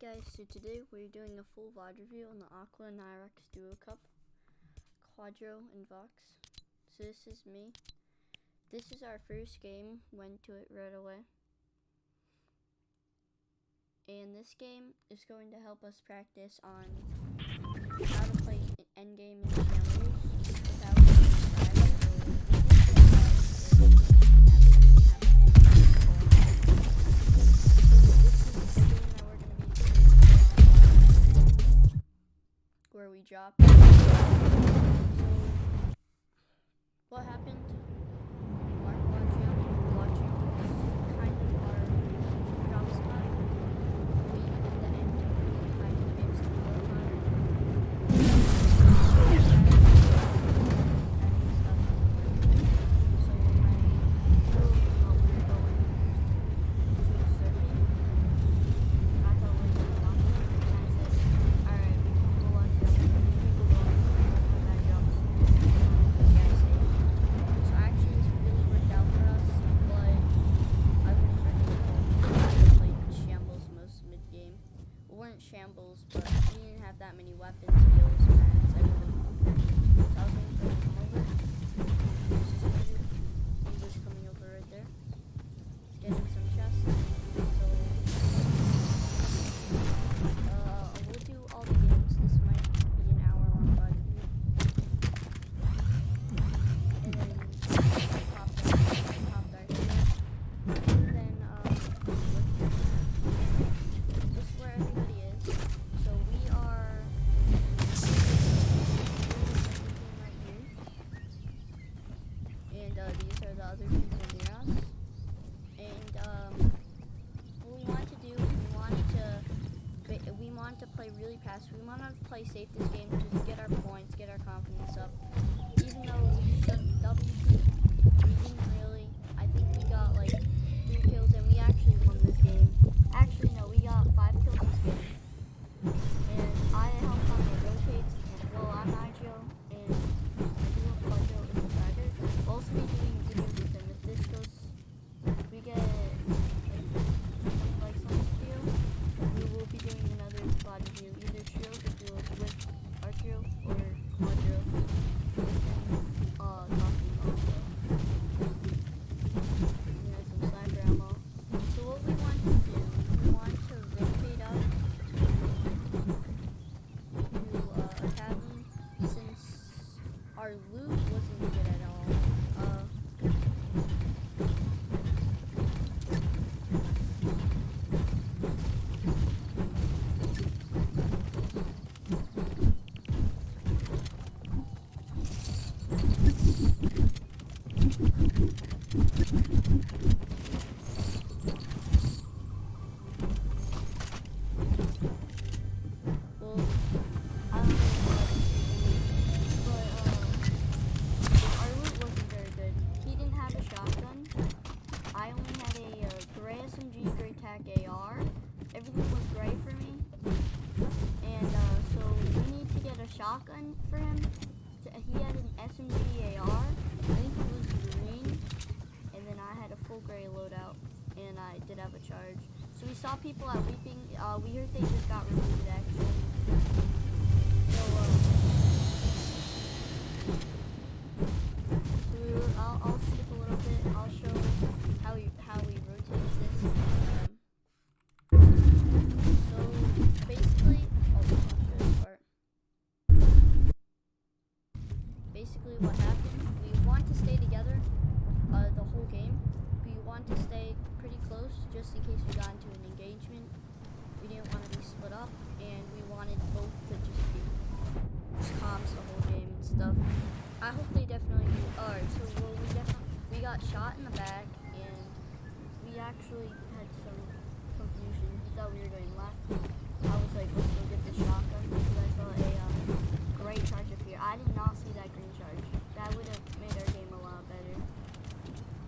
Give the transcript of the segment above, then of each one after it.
Guys, so today we're doing a full VOD review on the Aqua Nyrox Duo Cup, Quadro, and Vox. So this is me. This is our first game, went to it right away. And this game is going to help us practice on how to play endgame and shambles without getting where we drop. What happened? Mark watching kind of our drop spot. We in the end kind of games to work on. Shambles, but we didn't have that many weapons, heals, mats, everything. So I was waiting for him to come over. He's coming over right there. He's getting some chests. So, we'll do all the games. This might be an hour-long VOD review. And then pop back in there. And then, this is where everybody is. So we are right here, and these are the other people near us. And what we want to do, we want to play really fast. We want to play safe this game, just get our points, get our confidence up. Even though we took WP, we didn't really. I think we got like 3 kills, and we actually won this game. Actually, no, we got 5 kills this game. And I helped on the rotates, well, I'm IGL, and Quadro is the driver. We'll also be doing videos with him. If this goes, we get like some video, we will be doing another VOD review, either trio review with our trio or Quadro, with him talking also. We have some sniper ammo. So what we want to do, we want to rotate up academy, since our loot wasn't good at all. AR. Everything was gray for me, and so we need to get a shotgun for him. He had an SMG AR, I think it was green, and then I had a full gray loadout, and I did have a charge. So we saw people at Weeping. We heard they just got removed actually. So I'll skip a little bit. I'll show how we rotate this. So basically, I'll show this part. Basically, what happened? We want to stay together the whole game. We want to stay pretty close, just in case we got into an engagement. We didn't want to be split up, and we wanted both to just be comms the whole game and stuff. I hope they definitely do. Alright, so we got shot in the back, and we actually had some confusion. He thought we were going left. I was like, let's go get the shotgun, because I saw a gray charge up here. I did not see that green charge. That would have made our game a lot better.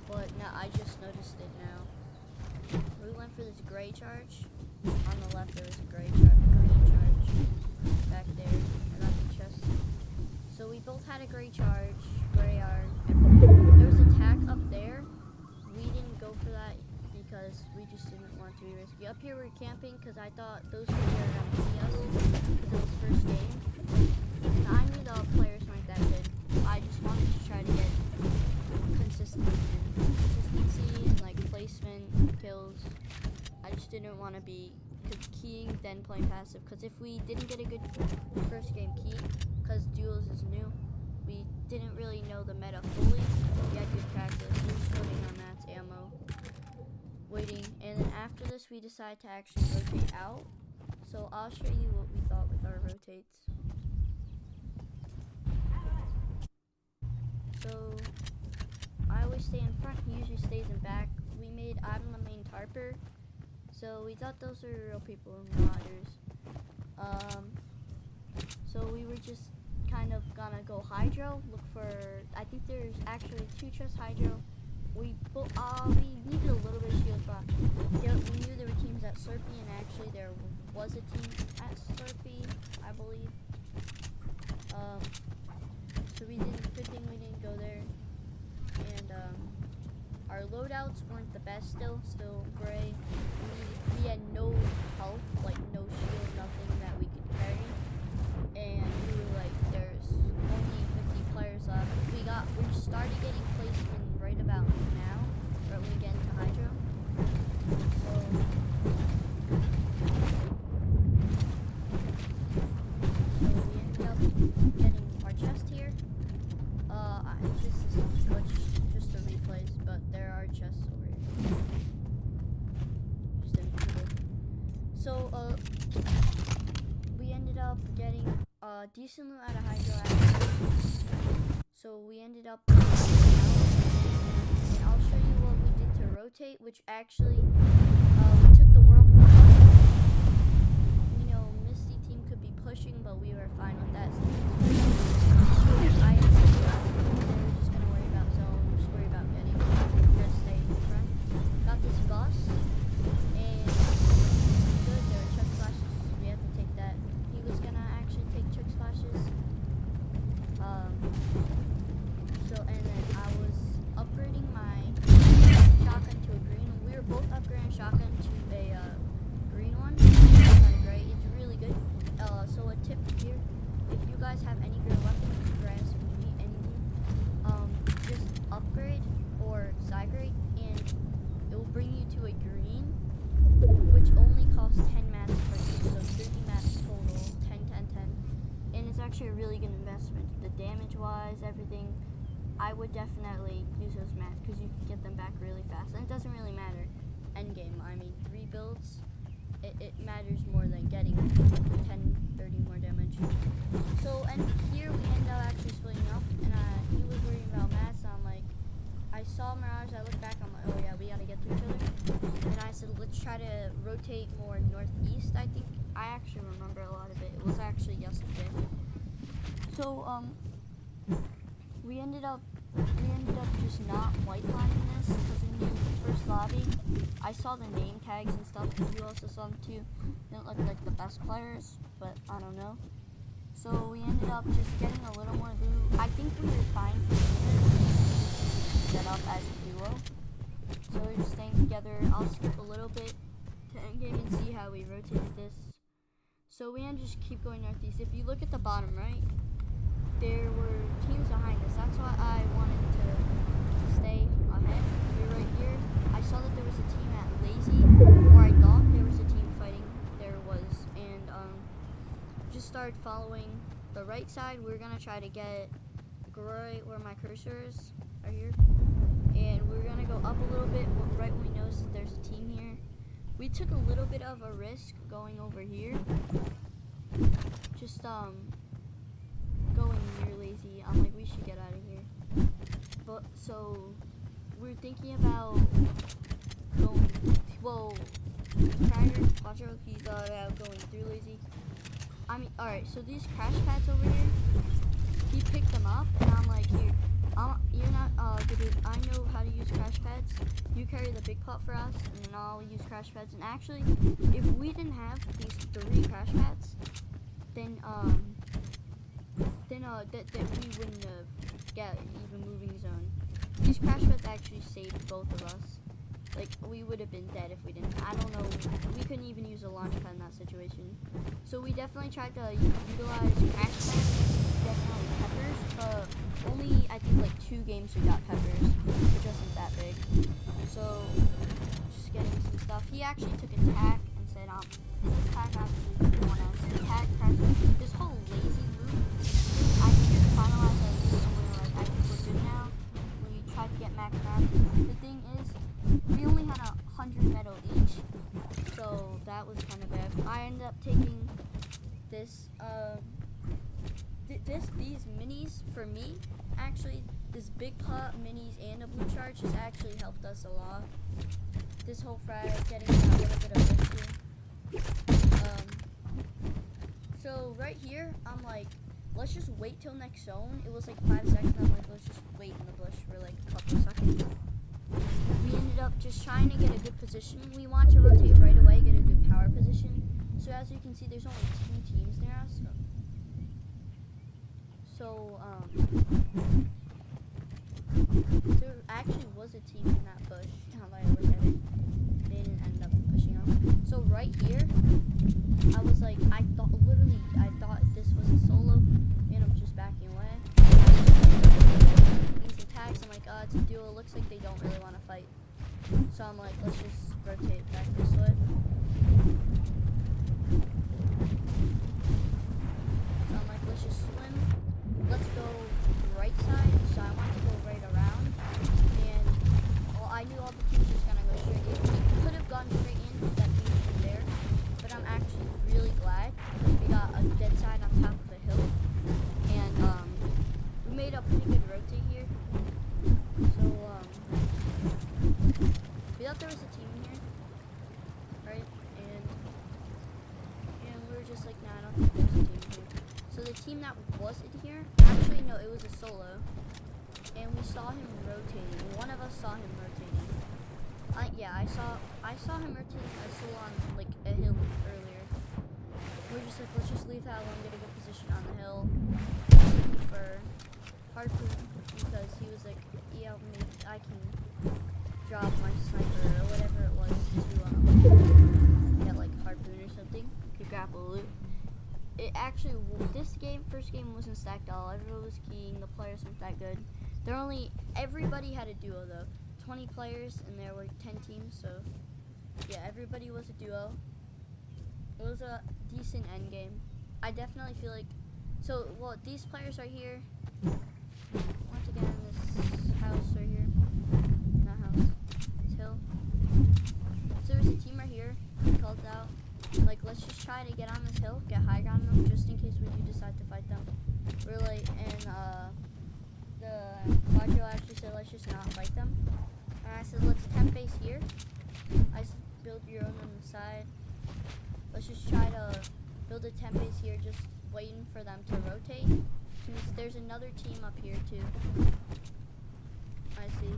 But no, I just noticed it now. We went for this gray charge. On the left there was a green charge back there, and on the chest. So we both had a gray charge, gray iron. There was an attack up there. We didn't go for that because we just didn't want to be risky. Up here we're camping because I thought those kids were going to see us because it was first game. And I knew the players weren't that good. I just wanted to try to get consistency and like placement, kills. I just didn't want to be keying then playing passive, because if we didn't get a good first game key, because duos is new, we didn't really know the meta fully. We had good practice. We were just loading our mats, ammo, waiting, and then after this we decided to actually rotate out. So I'll show you what we thought with our rotates. So I always stay in front, he usually stays in back. We made Adam the main tarper, so we thought those were real people and modders. So we were just kind of gonna go hydro, look for, I think there's actually 2 chests hydro. We needed a little bit of shield, but we knew there were teams at Slurpee, and actually there was a team at Slurpee, I believe. So good thing we didn't go there. And our loadouts weren't the best still gray. We had no health, like no shield, nothing that we could carry. And we were like, there's only 50 players left. We started getting placement right about now, right when we get into hydro. So we ended up getting our chest here. This is just the replays, but there are chests over here. Just invisible. So we ended up getting decent loot out of hydro actually. So we ended up and I'll show you what we did to rotate, which actually we took the whirlpool. You know, Misty team could be pushing, but we were fine with that. Got this bus, and good, there were chug splashes, we had to take that. He was gonna actually take chug splashes. And then I was upgrading my shotgun to a green. We were both upgrading shotgun to a green one. Gray. It's really good. So a tip here, if you guys have any great weapons, grabs, anything, just upgrade or side grade, and it will bring you to a green, which only costs 10 mats per piece, so 30 mats total, 10, 10, 10. And it's actually a really good investment. The damage-wise, everything, I would definitely use those mats because you can get them back really fast. And it doesn't really matter endgame. I mean, 3 builds, it matters more than getting 10, 30 more damage. So, and here we end up actually splitting up, and he was worrying about mats, and I'm like, I saw Mirage, I looked back, I'm like, oh yeah, we gotta get to each other. And I said, let's try to rotate more northeast, I think. I actually remember a lot of it. It was actually yesterday. So, we ended up just not white lining this, because in the first lobby, I saw the name tags and stuff, because you also saw them too. They didn't look like the best players, but I don't know. So we ended up just getting a little more loot. I think we were fine for set up as a duo. So we're just staying together. I'll skip a little bit to endgame and see how we rotated this. So we end just keep going northeast. If you look at the bottom right, there were teams behind us. That's why I wanted to stay ahead. We're right here. I saw that there was a team at Lazy, or I thought there was a team fighting. There was, and just started following the right side. We're gonna try to get right where my cursor is, right here. And we're gonna go up a little bit right when we notice that there's a team here. We took a little bit of a risk going over here. Just going near Lazy. I'm like, we should get out of here. But so we're thinking about going. Well, Crider, watch out, he thought about going through Lazy. I mean, all right. So these crash pads over here, he picked them up, and I'm like, here. You're not good. I know how to use crash pads. You carry the big pot for us, and then I'll use crash pads. And actually, if we didn't have these 3 crash pads, then we wouldn't have got even moving zone. These crash pads actually saved both of us. Like, we would have been dead if we didn't. I don't know. We couldn't even use a launch pad in that situation. So we definitely tried to utilize crash pads, definitely peppers, but only, I think, like 2 games we got peppers, which wasn't that big. So, just getting some stuff. He actually took a tack and said, this tack actually want us. The tack crashed. This whole lazy loop, I just finalized our loop and we were like, I think we're good now. We tried to get max rounds. The thing is, we only had 100 metal each, so that was kind of bad. I ended up taking this, these minis for me. Actually, this big pot minis and a blue charge has actually helped us a lot. This whole frag, getting a little bit of rescue. So right here, I'm like, let's just wait till next zone. It was like 5 seconds. I'm like, let's just wait in the bush for like a couple seconds. We ended up just trying to get a good position. We want to rotate right away, get a good power position. So as you can see, there's only 2 teams there. There actually was a team in that bush. Now that I look at it, they didn't end up pushing us. So right here, I was like, I thought this was a solo, and I'm just backing away. These attacks, I'm like, it's a duo. Looks like they don't really want to fight. So I'm like, let's just rotate back this way. So I'm like, let's just swim. Let's go right side. So I want to go right around. And well, I knew all the teams just gonna go straight in. We could have gone straight in if that team was there. But I'm actually really glad because we got a dead side on top of a hill. And we made a pretty good rotate here. So we thought there was a team here, right? And we were just like, nah, I don't think there's a team here. So the team that wasn't here, actually no, it was a solo. And we saw him rotating. One of us saw him rotating. Yeah, I saw him rotating a solo on like a hill earlier. We're just like, let's just leave that alone, get a good position on the hill. For harpoon, because he was like, yeah, maybe I can drop my sniper or whatever it was to get like harpoon or something to grapple loot. It actually, first game wasn't stacked all. Everyone was keying. The players weren't that good. Everybody had a duo though. 20 players and there were 10 teams, so yeah, everybody was a duo. It was a decent end game. I definitely feel like, these players are here. Once again, this house right here. Not house. This hill. So there's a team right here. He called out. Like, let's just try to get on this hill, get high ground on them, just in case we do decide to fight them. Really, and the quadro actually said, let's just not fight them. And I said, let's temp base here. I said, build your own on the side. Let's just try to build a temp base here, just waiting for them to rotate. There's another team up here too. I see.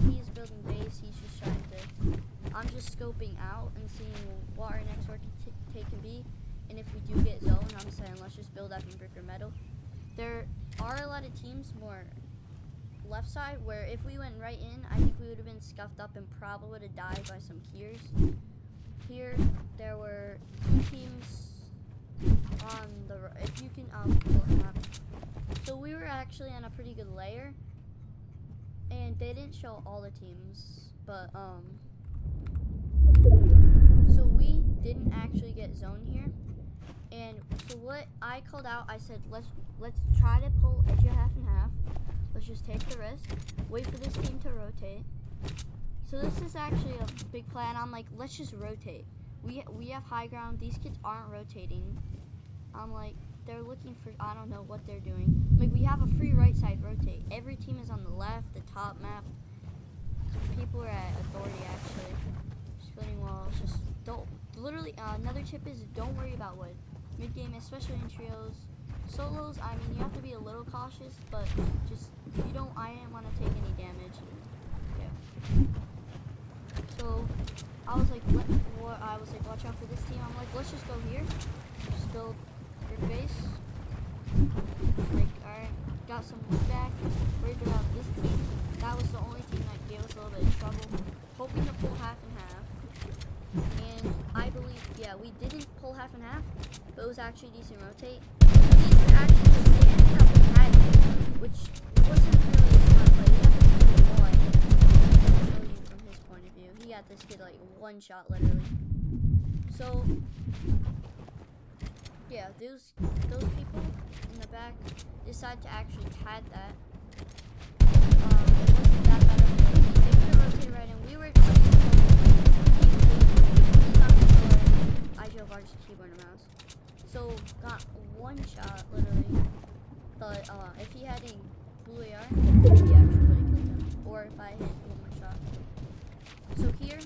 He's building base, he's just trying to, I'm just scoping out and seeing what our next rotate can be. And if we do get zone, I'm saying let's just build up in brick or metal. There are a lot of teams more left side where if we went right in, I think we would have been scuffed up and probably would have died by some keys. Here, there were 2 teams on the, if you can, pull up the map. So we were actually on a pretty good layer, and they didn't show all the teams, but, so we didn't actually get zone here, and so what I called out, I said, let's try to pull edge of half and half, let's just take the risk, wait for this team to rotate. So this is actually a big plan. I'm like, let's just rotate. We have high ground. These kids aren't rotating. I'm like, they're looking for, I don't know what they're doing. Like, we have a free right side rotate. Every team is on the left, the top map. People are at authority actually. Splitting walls. Just don't. Literally, another tip is don't worry about wood. Mid game, especially in trios. Solos, I mean, you have to be a little cautious, but just I didn't want to take any damage. Yeah. So I was like, watch out for this team. I'm like, let's just go here. Just build brick base. Like, alright, got some wood back. Worried about this team. That was the only team that gave us a little bit of trouble. hoping to pull half and half. And I believe, yeah, we didn't pull half and half, but it was actually decent rotate. These were actually, they ended up tagging, which wasn't really a fun play. We got this kid one. I'll show you from his point of view. He got this kid like one shot literally. So yeah, those people in the back decided to actually tag that. It wasn't that bad of a play. They could have rotated right in. We were IGL bars keyboard and mouse. So got one shot literally. But if he had a blue AR, he actually would have killed him. Or if I hit one more shot. So here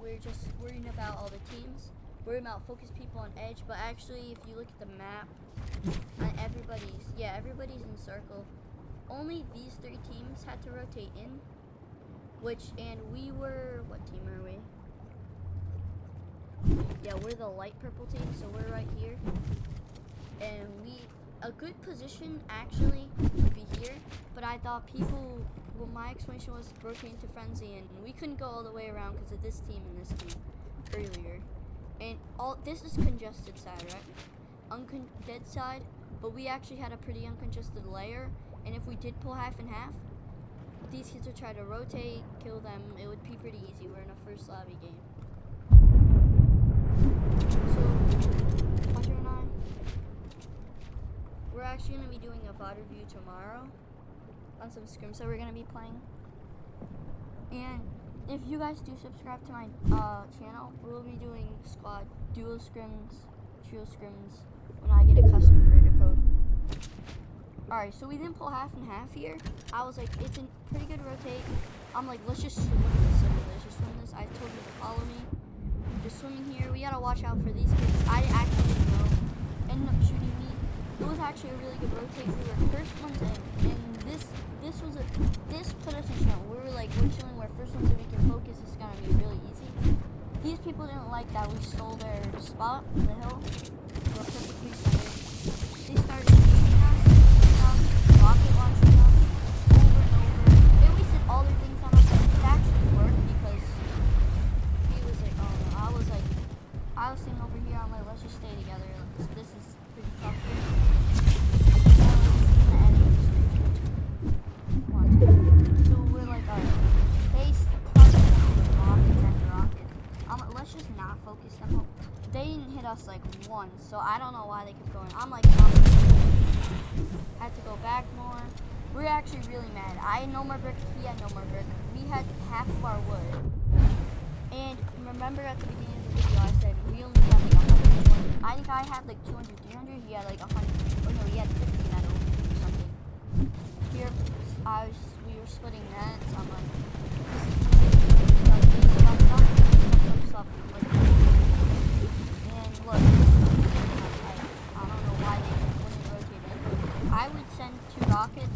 we're just worrying about all the teams. Worrying about focus people on edge, but actually if you look at the map, everybody's in circle. Only these 3 teams had to rotate in, and we were, what team are we? Yeah, we're the light purple team, so we're right here. And a good position actually would be here, but I thought my explanation was rotate into frenzy, and we couldn't go all the way around because of this team and this team earlier. And this is congested side, right? Dead side, but we actually had a pretty uncongested layer, and if we did pull half and half, these kids would try to rotate, kill them. It would be pretty easy. We're in a first lobby game. So, Hunter and I, we're actually going to be doing a VOD review tomorrow on some scrims that we're going to be playing. And if you guys do subscribe to my channel, we'll be doing squad duo scrims, trio scrims when I get a custom creator code. Alright, so we didn't pull half and half here. I was like, it's a pretty good rotate. I'm like, let's just swim this. Let's just swim this. I told you to follow me. Just swimming here. We gotta watch out for these kids. I actually didn't know. Ended up shooting me. It was actually a really good rotate. We were first ones in, and this put us in trouble. We were like, we're chilling. We're first ones in. We can focus. It's gonna be really easy. These people didn't like that we stole their spot, the hill. We're perfectly centered. They started shooting us, rocket launching us, over and over. They wasted all their things on us, and it actually worked because he was like, oh no. I was sitting over here. I'm like, let's just stay together. This is pretty tough here. So we're like, alright, base rocket after rocket. Let's just not focus them. They didn't hit us like once, so I don't know why they kept going. I'm like, had to go back more. We're actually really mad. I had no more brick. He had no more brick. We had half of our wood. And remember at the beginning of the video, I said we only had like 120. I think I had like 200, 300. He had like 100. Or no, he had 50 metal or something. Here, we were splitting that. So I'm like, stop. And look, I don't know why they wouldn't rotate in. I would send 2 rockets,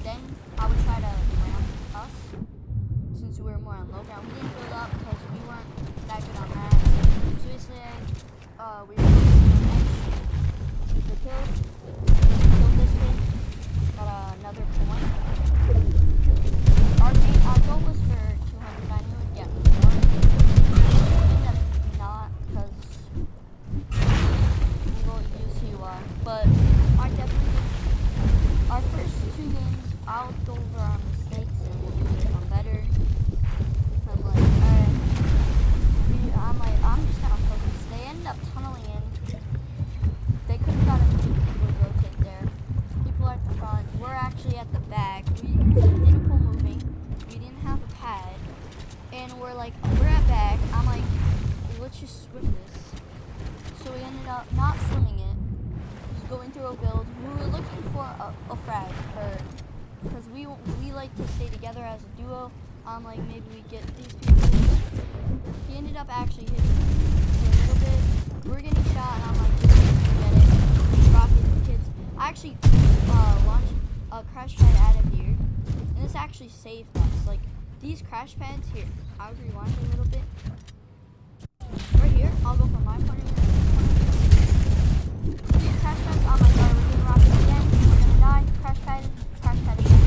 then I would try to ramp us, since we were more on low ground. We didn't build up because we weren't that good on that. So basically, we were the kill. Killed this kid. Got another point. Our goal was for 200. I knew it. Yeah, more. Ended up not because we will use UI. But our first 2 games, I'll go over our mistakes and we'll do it on better. I'm like, alright. I'm just gonna focus. They ended up tunneling in. They could have gotten people would rotate there. People at the front. We're actually at the back. We didn't pull moving. We didn't have a pad. And we're at back. I'm like, let's just swim this. So we ended up not swimming it. Just going through a build. We were looking for a frag because we like to stay together as a duo. Like maybe we get these people. He ended up actually hitting me for a little bit. We're getting shot, and I'm like, just forget it. Rocket kids. I actually launched a crash pad out of here, and this actually saved us. Like these crash pads here. I'll rewind a little bit. Right here, I'll go from my point of view. These crash pads, I'm like, alright, we're getting rockets again. We're gonna die. Crash pad again.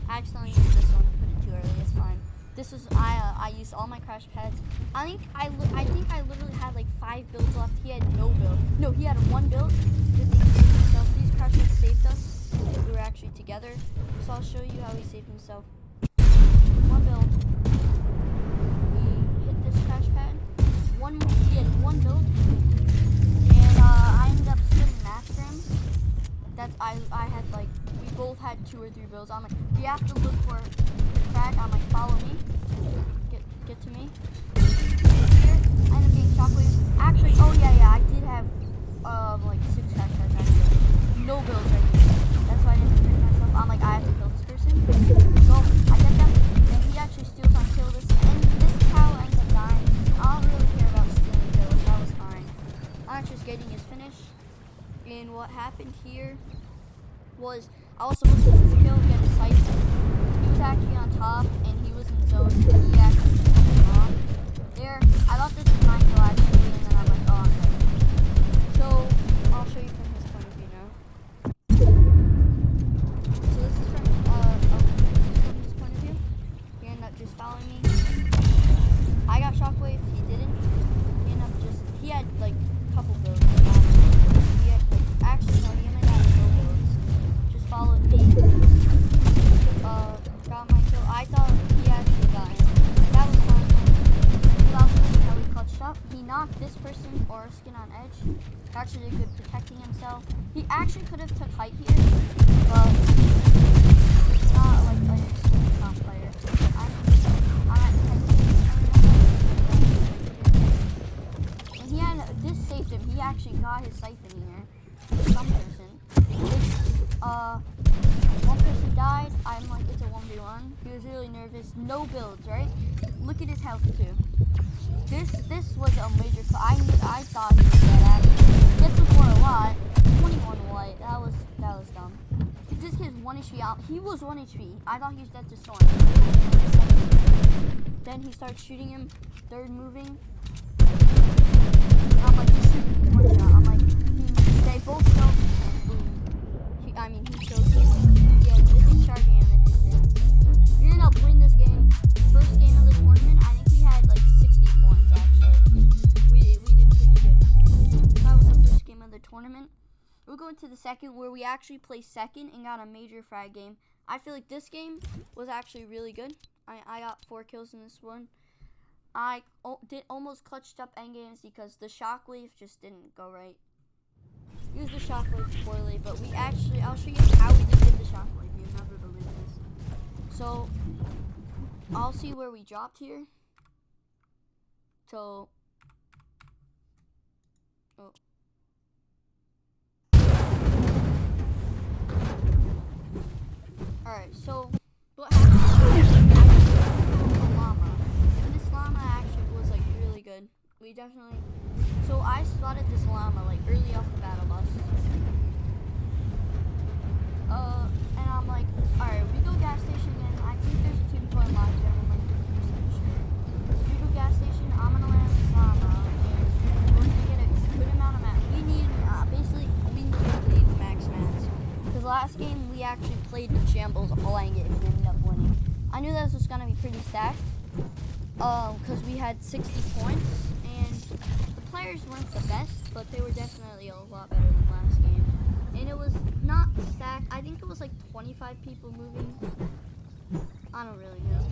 I accidentally used this one. Put it too early. It's fine. This is I builds left. He had no build. No, he had one build. So these crash pads saved us. We were actually together. So I'll show you how he saved himself. One build. We hit this crash pad. He had one build. And I ended up splitting after him. That's I had like, we both had 2 or 3 builds. I'm like, we have to look for the crack. I'm like, follow me. Get to me. Here, I ended up getting shockwave. Actually, oh yeah, I did have like 6 crash pads actually. No builds right here. That's why I didn't protect myself. I'm like, I have to kill this person. So I get them, and he actually steals on kill this. And this is how I end up dying. I don't really care about stealing kills. That was fine. I'm just getting his finish. And what happened here was I was supposed to kill and get his sight. He was actually on top and he was in zone. He actually took me off. There, I thought this was my kill actually, and then I'm like, oh, I'm dead. So I'll show you from his point of view now. So this is from his point of view. He ended up just following me. I got shockwave. He didn't. He had like a couple builds. Actually, no, he only got no builds. Just followed me. Got my kill. I thought he actually got him. That was fun. Without showing how he clutched up, he knocked this person or skin on edge. Actually did good protecting himself. He actually could have took height here, but it's not like a top player. And he had this saved him. He actually got his siphon here. Some person. One person died. I'm like, it's a 1v1. He was really nervous. No builds, right? Look at his health too. This was a major. I thought he was dead actually. Gets him for a lot. 21 white. That was dumb. This kid's 1 HP out. He was 1 HP. I thought he was dead to storm. Then he starts shooting him. Third moving. I'm like, he's shooting me 1 shot. I'm like, they both killed me and boom. He killed me. Yeah, mythic charging and mythic hit. We ended up winning this game. First game of the tournament, I think we had like 60 points actually. We did pretty good. That was the first game of the tournament. We'll go into the second where we actually placed second and got a major frag game. I feel like this game was actually really good. I got 4 kills in this one. I did almost clutched up endgames because the shockwave just didn't go right. Used the shockwave poorly, but we actually, I'll show you how we did the shockwave. You'll never believe this. So, I'll see where we dropped here. So, oh. Alright, so, what happened? A llama. And this llama actually was like really good. We definitely, so I spotted this llama like early off the battle bus. And I'm like, alright, we go gas station and I think there's a 2 point lodge there. I'm like 50% sure. We go gas station, I'm gonna land this llama and we're gonna get a good amount of mats. We need, basically, we need to leave max mats. Because last game we actually played in shambles all I get and ended up winning. I knew that this was gonna be pretty stacked. Because we had 60 points. The players weren't the best, but they were definitely a lot better than last game. And it was not stacked. I think it was like 25 people moving. I don't really know.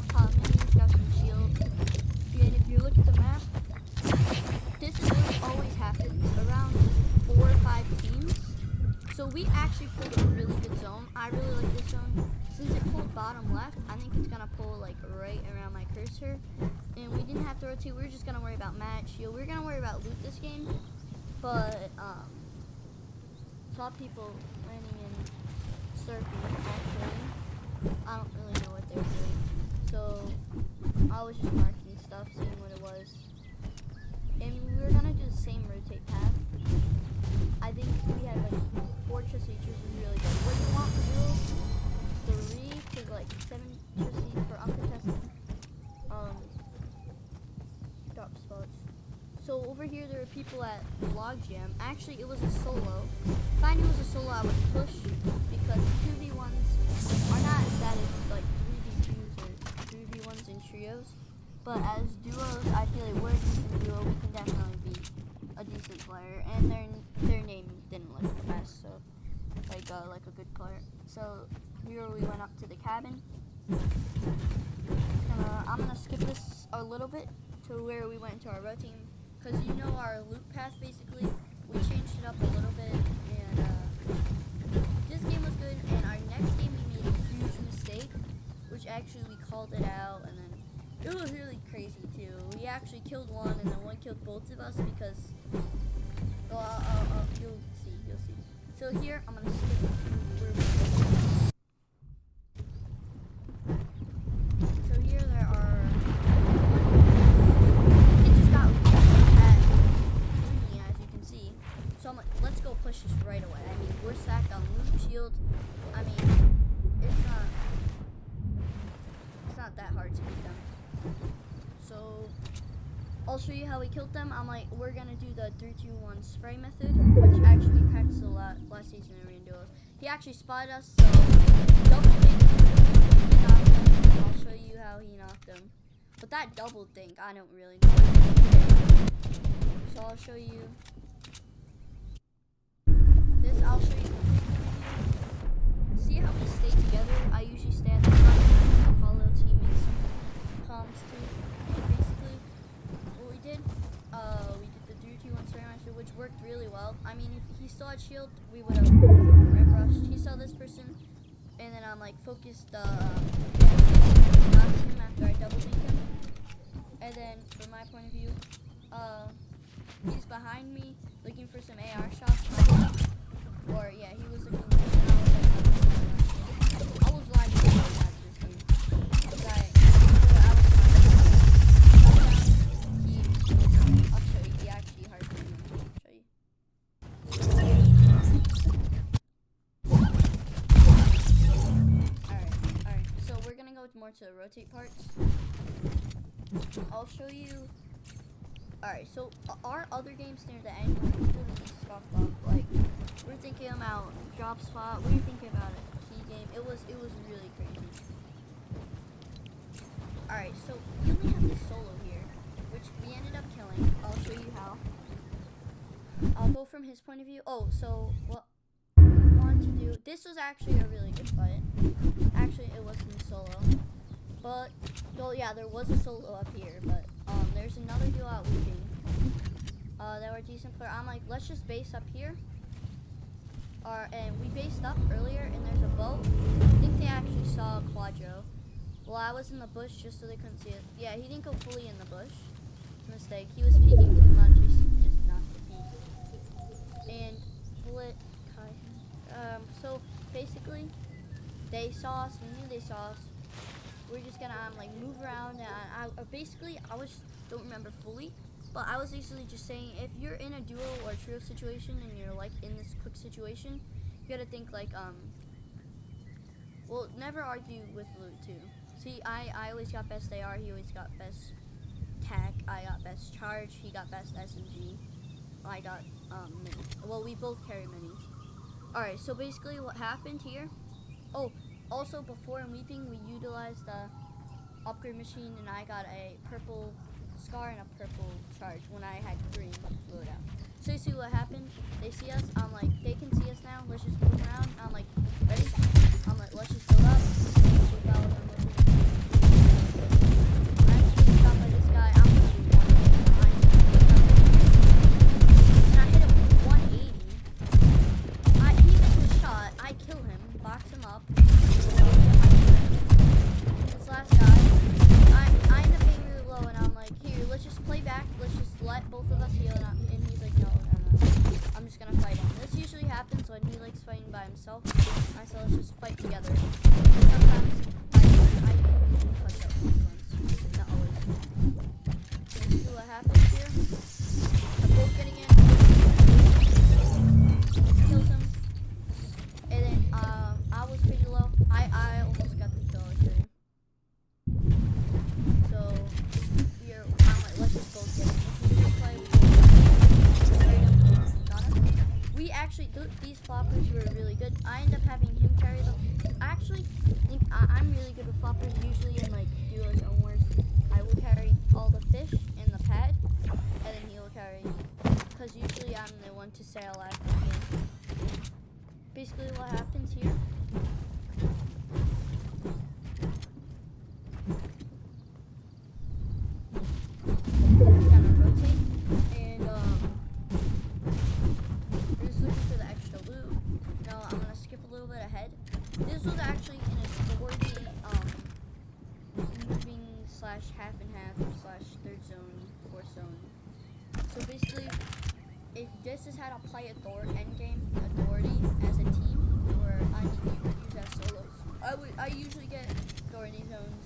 Pop minis, got some shield. And if you look at the map, this is what always happens. Around 4 or 5 teams. So we actually pulled a really good zone. I really like this zone. Since it pulled bottom left, I think it's gonna pull like right around my cursor. And we didn't have to rotate, we were just gonna worry about match shield. We were gonna worry about loot this game. But saw people landing in surfing actually. I don't really know what they were doing. So I was just marking stuff, seeing what it was. And we were gonna do the same rotate path. I think we had like fortress features was really good. What you want to do 3 to like 7 for uncontested drop spots. So over here there are people at log jam. Actually it was a solo. If I knew it was a solo I would push because 2v1s are not as bad as like 3v2s or 3v1s in trios. But as duos, I feel like we're a decent duo. We can definitely be a decent player, and their name didn't look the best, so like a good player. So here we went up to the cabin. I'm gonna skip this a little bit to where we went to our row team, because you know our loot path basically. We changed it up a little bit, and this game was good. And our next game we made a huge mistake, which actually we called it out, and then it was really crazy too. We actually killed one, and then one killed both of us because. You'll see. So here I'm gonna skip where we go. So here there are. It just got at me, as you can see. So I'm like, let's go push this right away. I mean, we're stacked on loot shield. I mean, it's not that hard to beat them. So I'll show you how we killed them. I'm like, we're gonna do the 3-2-1 spray method, which actually practiced a lot last season in Arena Duos. He actually spotted us, so double think he knocked him. I'll show you how he knocked him. But that double think, I don't really know. So I'll show you this. I'll show you. See how we stay together? I usually stay at the front and follow teammates some comms too. And basically, what we did the 3-2-1 spray master, which worked really well. I mean, if he still had shield, we would have red rushed. He saw this person, and then I'm like focused knocks him after I double think him. And then from my point of view, he's behind me looking for some AR shots. Or yeah, he was looking for I was lying to you at this game. I'll show you. He actually hard to show you. Alright. So we're gonna go more to the rotate parts. I'll show you. Alright, so our other games near the end were really scuffed up. Like, we're thinking about drop spot. We're thinking about a key game. It was really crazy. Alright, so we only have this solo here, which we ended up killing. I'll show you how. I'll go from his point of view. Oh, so what I wanted to do. This was actually a really good fight. Actually, it wasn't solo. But, well, yeah, there was a solo up here, but there's another duo out weeping. That were decent player. I'm like, let's just base up here. And we based up earlier, and there's a boat. I think they actually saw a Quadro. Well, I was in the bush just so they couldn't see it. Yeah, he didn't go fully in the bush. Mistake. He was peeking too much. We just not to peek. And split. So basically, they saw us. We knew they saw us. We're just gonna like move around, and I don't remember fully, but I was basically just saying, if you're in a duo or trio situation and you're like in this quick situation, you gotta think like well, never argue with loot too. See, I always got best AR, he always got best tac, I got best charge, he got best SMG, I got mini. Well, we both carry minis. Alright, so basically what happened here, oh, also before in weeping we utilized the upgrade machine, and I got a purple scar and a purple charge when I had green loadout. So you see what happened? They see us, I'm like, they can see us now, let's just move around. I'm like, ready? I'm like, let's just build up. I actually got by this guy, I'm gonna do 180. And I hit him with 180. He gets a shot, I kill him, box him up. This last guy, I end up being really low, and I'm like, here, let's just play back, let's just let both of us heal, and he's like, no, I'm just gonna fight him. This usually happens when he likes fighting by himself. I say, let's just fight together. And sometimes I usually clutch up once, not always. Let's see what happens here. They're both getting in. Kills him. And then I was pretty low. I almost got the kill actually. So here I'm like, let's just both get it. We actually, these floppers were really good. I end up having him carry them. I actually think I'm really good with floppers. Usually in like duos and wars, I will carry because usually I'm the one to stay alive in the game. Basically what happens here, kind of rotate, and we're just looking for the extra loot. No, I'm gonna skip a little bit ahead. This was actually in a authority moving slash half and half slash third zone, fourth zone. So basically, this is how to play endgame authority as a team, or I mean you could use as solos. I usually get authority zones.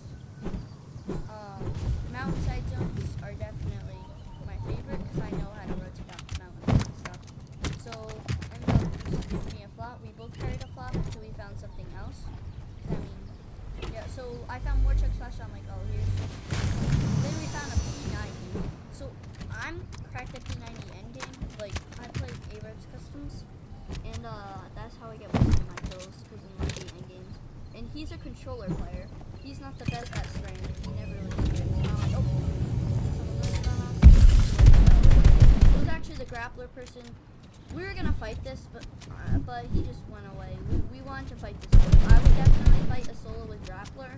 Mountainside zones are definitely my favorite because I know how to rotate out mountains and stuff. So ended up just giving me a flop. We both carried a flop until we found something else. I mean, yeah. So I found more chuck slash. I'm like, oh, here's. Then we found a P90. So I'm cracked at P90 endgame. Like I play Nyrox customs, and that's how I get most of my kills because in my endgames. And he's a controller player. He's not the best at spraying. He never really springs. And I'm like, oh, it was actually the grappler person. We were gonna fight this, but he just went away. We wanted to fight this solo. I would definitely fight a solo with grappler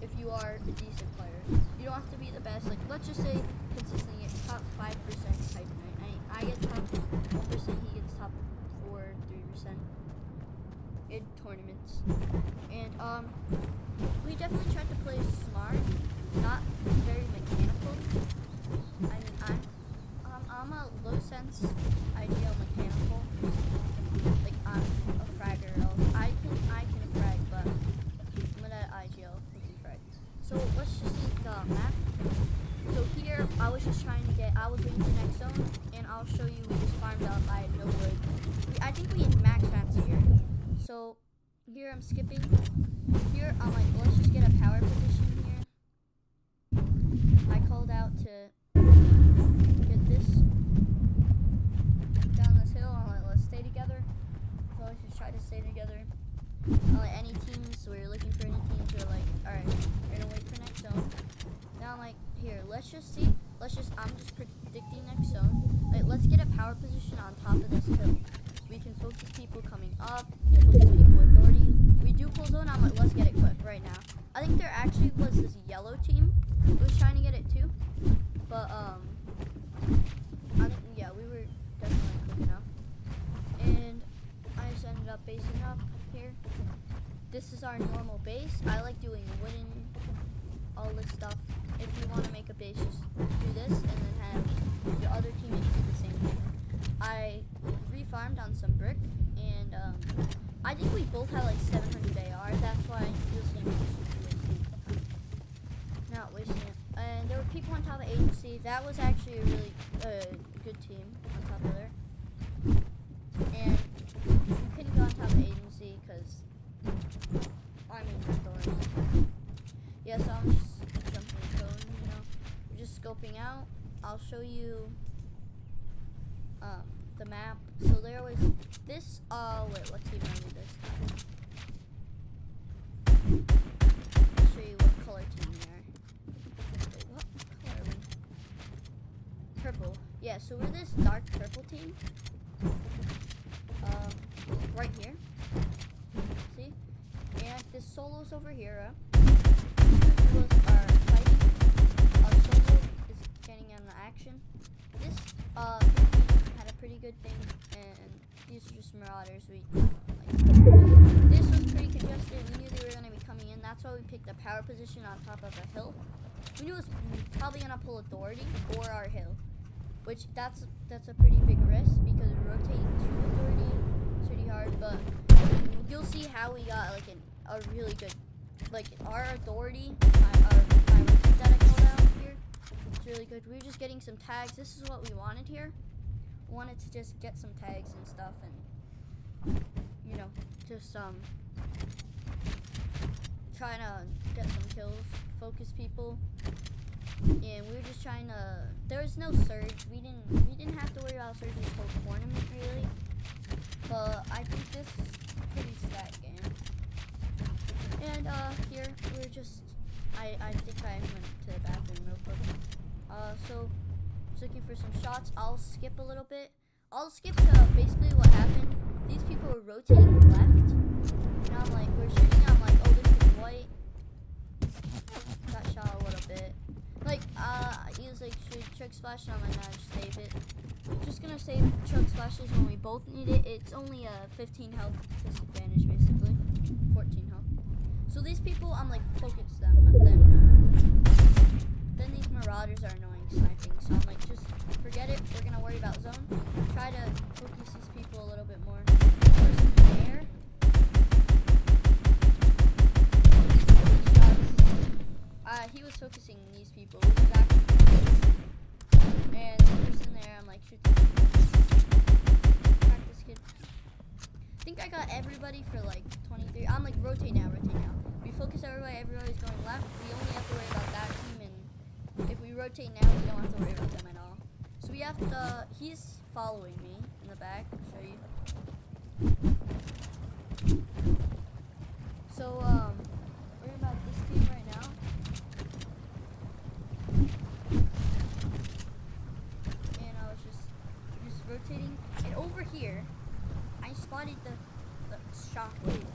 if you are a decent player. You don't have to be the best. Like let's just say consistently get top 5% type night. I get top 1%. He gets top 3% in tournaments. And we definitely tried to play smart, not very mechanical. I mean, I'm a low sense IGL mechanical. Like I'm a fragger. I can frag, but I'm gonna IGL who can frag. So let's just see the map. So here I was just trying to I was waiting for the next zone, and I'll show you. We just farmed out. I had no wood. I think we had max maps here. So here I'm skipping. Here I'm like, let's just get a power position here. I called out to get this down this hill. I'm like, let's stay together. So let's just try to stay together. Like any teams, we were looking for any teams. We're like, all right, we're gonna wait for next zone. Now I'm like, here, let's just see. I'm just predicting next zone. Like, let's get a power position on top of this hill. We can focus people coming up. We can focus people with authority. We do pull zone. I'm like, let's get it quick right now. I think there actually was this yellow team who was trying to get it too. But yeah, we were definitely quick enough. And I just ended up basing up here. This is our normal base. I like doing wooden, all this stuff. If you want to make a base, just do this and then have your other teammates do the same thing. I refarmed on some brick, and I think we both had like 700 AR. That's why you'll see me just not wasting it. And there were people on top of agency. That was actually a really good team on top of there. And we couldn't go on top of agency because I mean, authority. Yeah, so I'm just jumping and going, you know. We're just scoping out. I'll show you the map. So there was this, wait, what team are we this time? I'll show you what color team we are. Wait, what color are we? Purple. Yeah, so we're this dark purple team. Right here. See? And this solo's over here, Duos are fighting. Our solo is getting in the action. This had a pretty good thing, and these are just marauders. This was pretty congested. We knew they were going to be coming in. That's why we picked a power position on top of a hill. We knew it was probably going to pull authority or our hill, which that's a pretty big risk because rotating to authority is pretty hard. But you'll see how we got like a really good. Like our authority, my rotate that I called out here, it's really good. We were just getting some tags. This is what we wanted here. We wanted to just get some tags and stuff, and you know, just trying to get some kills, focus people, and we were just trying to. There was no surge. We didn't have to worry about surge this whole tournament really. But I think this is a pretty stacked game. And here we're just, I think I went to the bathroom real quick. So just looking for some shots. I'll skip a little bit. I'll skip to basically what happened. These people were rotating left, and I'm like, we're shooting. I'm like, oh, this is white. Got shot a little bit. Like, he was like, shoot chug splash, and I'm like, nah, just save it. Just gonna save chug splashes when we both need it. It's only a 15 health disadvantage, basically. 14 health. So these people, I'm like, focus them. Then these marauders are annoying sniping. So I'm like, just forget it. We're gonna worry about zone. Try to focus these people a little bit more. Person there. He was focusing these people, which is actually, and the person there, I'm like, shoot this kid. I think I got everybody for like 23. I'm like, rotate now. We focus everybody, everybody's going left. We only have to worry about that team, and if we rotate now, we don't have to worry about them at all. So we have to, he's following me in the back, I'll show you. So, worry about this team right now. And I was just rotating. And over here, I spotted the shockwave.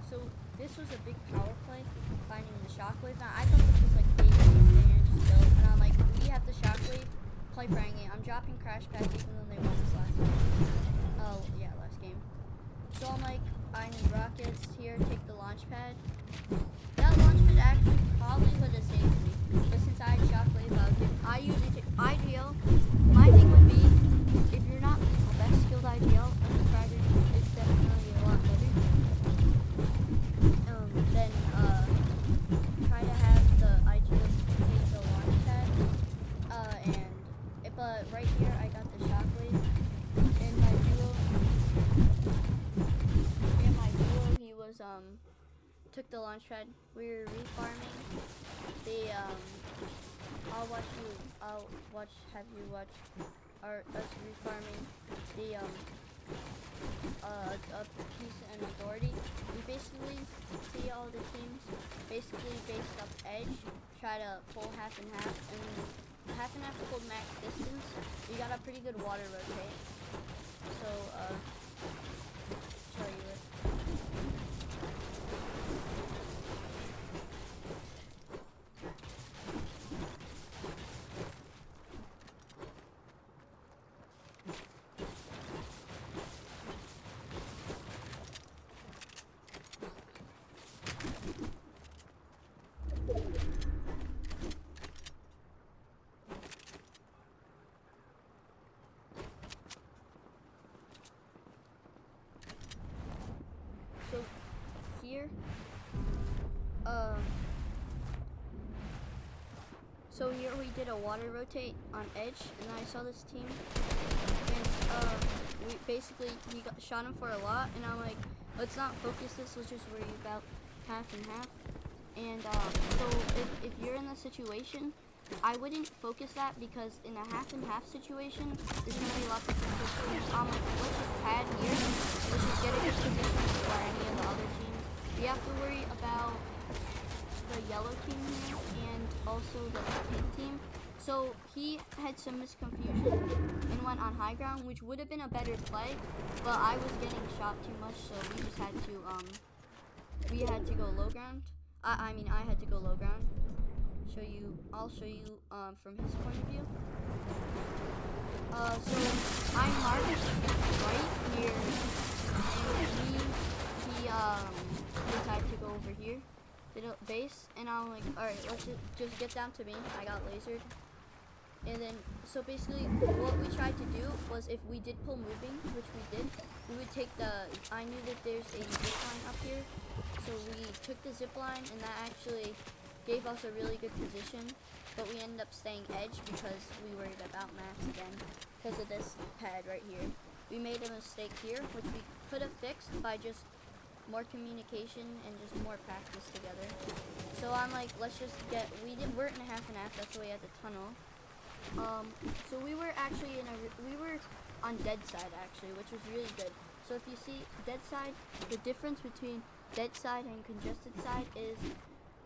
So this was a big power play, finding the shockwave. Now I thought this was like big and just built. And I'm like, we have the shockwave, play fraying it. I'm dropping crash pads even though they won this last game. Oh yeah, last game. So I'm like, I need rockets here, take the launch pad. That launch pad actually probably would have saved me. But since I had shockwave, I usually take IGL. My thing would be, if you're not the best skilled IGL, and the fragger is definitely a lot better. Then try to have the IGL take the launch pad. But right here I got the shockwave. In my duo, he was took the launch pad. We were refarming the have you watch us refarming the a piece and authority. We basically see all the teams basically based up edge, try to pull half and half, and half and half pulled max distance. We got a pretty good water rotate. So show you it. So here, so here we did a water rotate on edge, and I saw this team, and we basically shot him for a lot, and I'm like, let's not focus this, let's just worry about half and half. And so if you're in the situation, I wouldn't focus that, because in a half and half situation, there's gonna be lots of positions. I'm like, let's just pad here. Let's just get a good position for any of the other teams. We have to worry about the yellow team here and also the pink team. So he had some misconfusion and went on high ground, which would have been a better play, but I was getting shot too much, so we just had to go low ground. I had to go low ground. I'll show you from his point of view. So I marked right here, and he decided to go over here, did a base, and I'm like, all right, let's just get down to me. I got lasered, and then so basically what we tried to do was, if we did pull moving, which we did, we would take I knew that there's a zip line up here, so we took the zip line, and that actually gave us a really good position, but we ended up staying edge because we worried about max again because of this pad right here. We made a mistake here, which we could have fixed by just more communication and just more practice together. So I'm like, let's just we weren't in a half and half, that's why we had the tunnel. So we were actually we were on dead side actually, which was really good. So if you see dead side, the difference between dead side and congested side is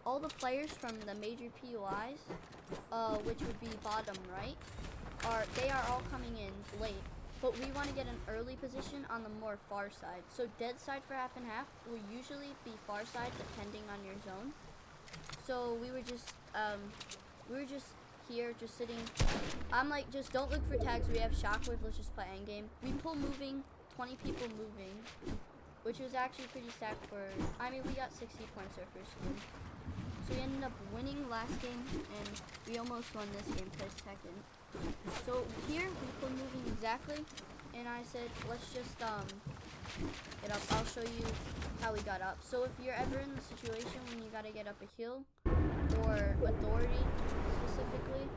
all the players from the major POIs, which would be bottom right, they are all coming in late. but we want to get an early position on the more far side. So dead side for half and half will usually be far side depending on your zone. So we were just here, just sitting. I'm like, just don't look for tags. We have shockwave. Let's just play endgame. We pull moving, 20 people moving, which was actually pretty stacked for. I mean, we got 60 points our first game. So we ended up winning last game, and we almost won this game, placed second. So here we pull moving exactly, and I said, let's just get up. I'll show you how we got up. So if you're ever in the situation when you gotta get up a hill, or authority specifically,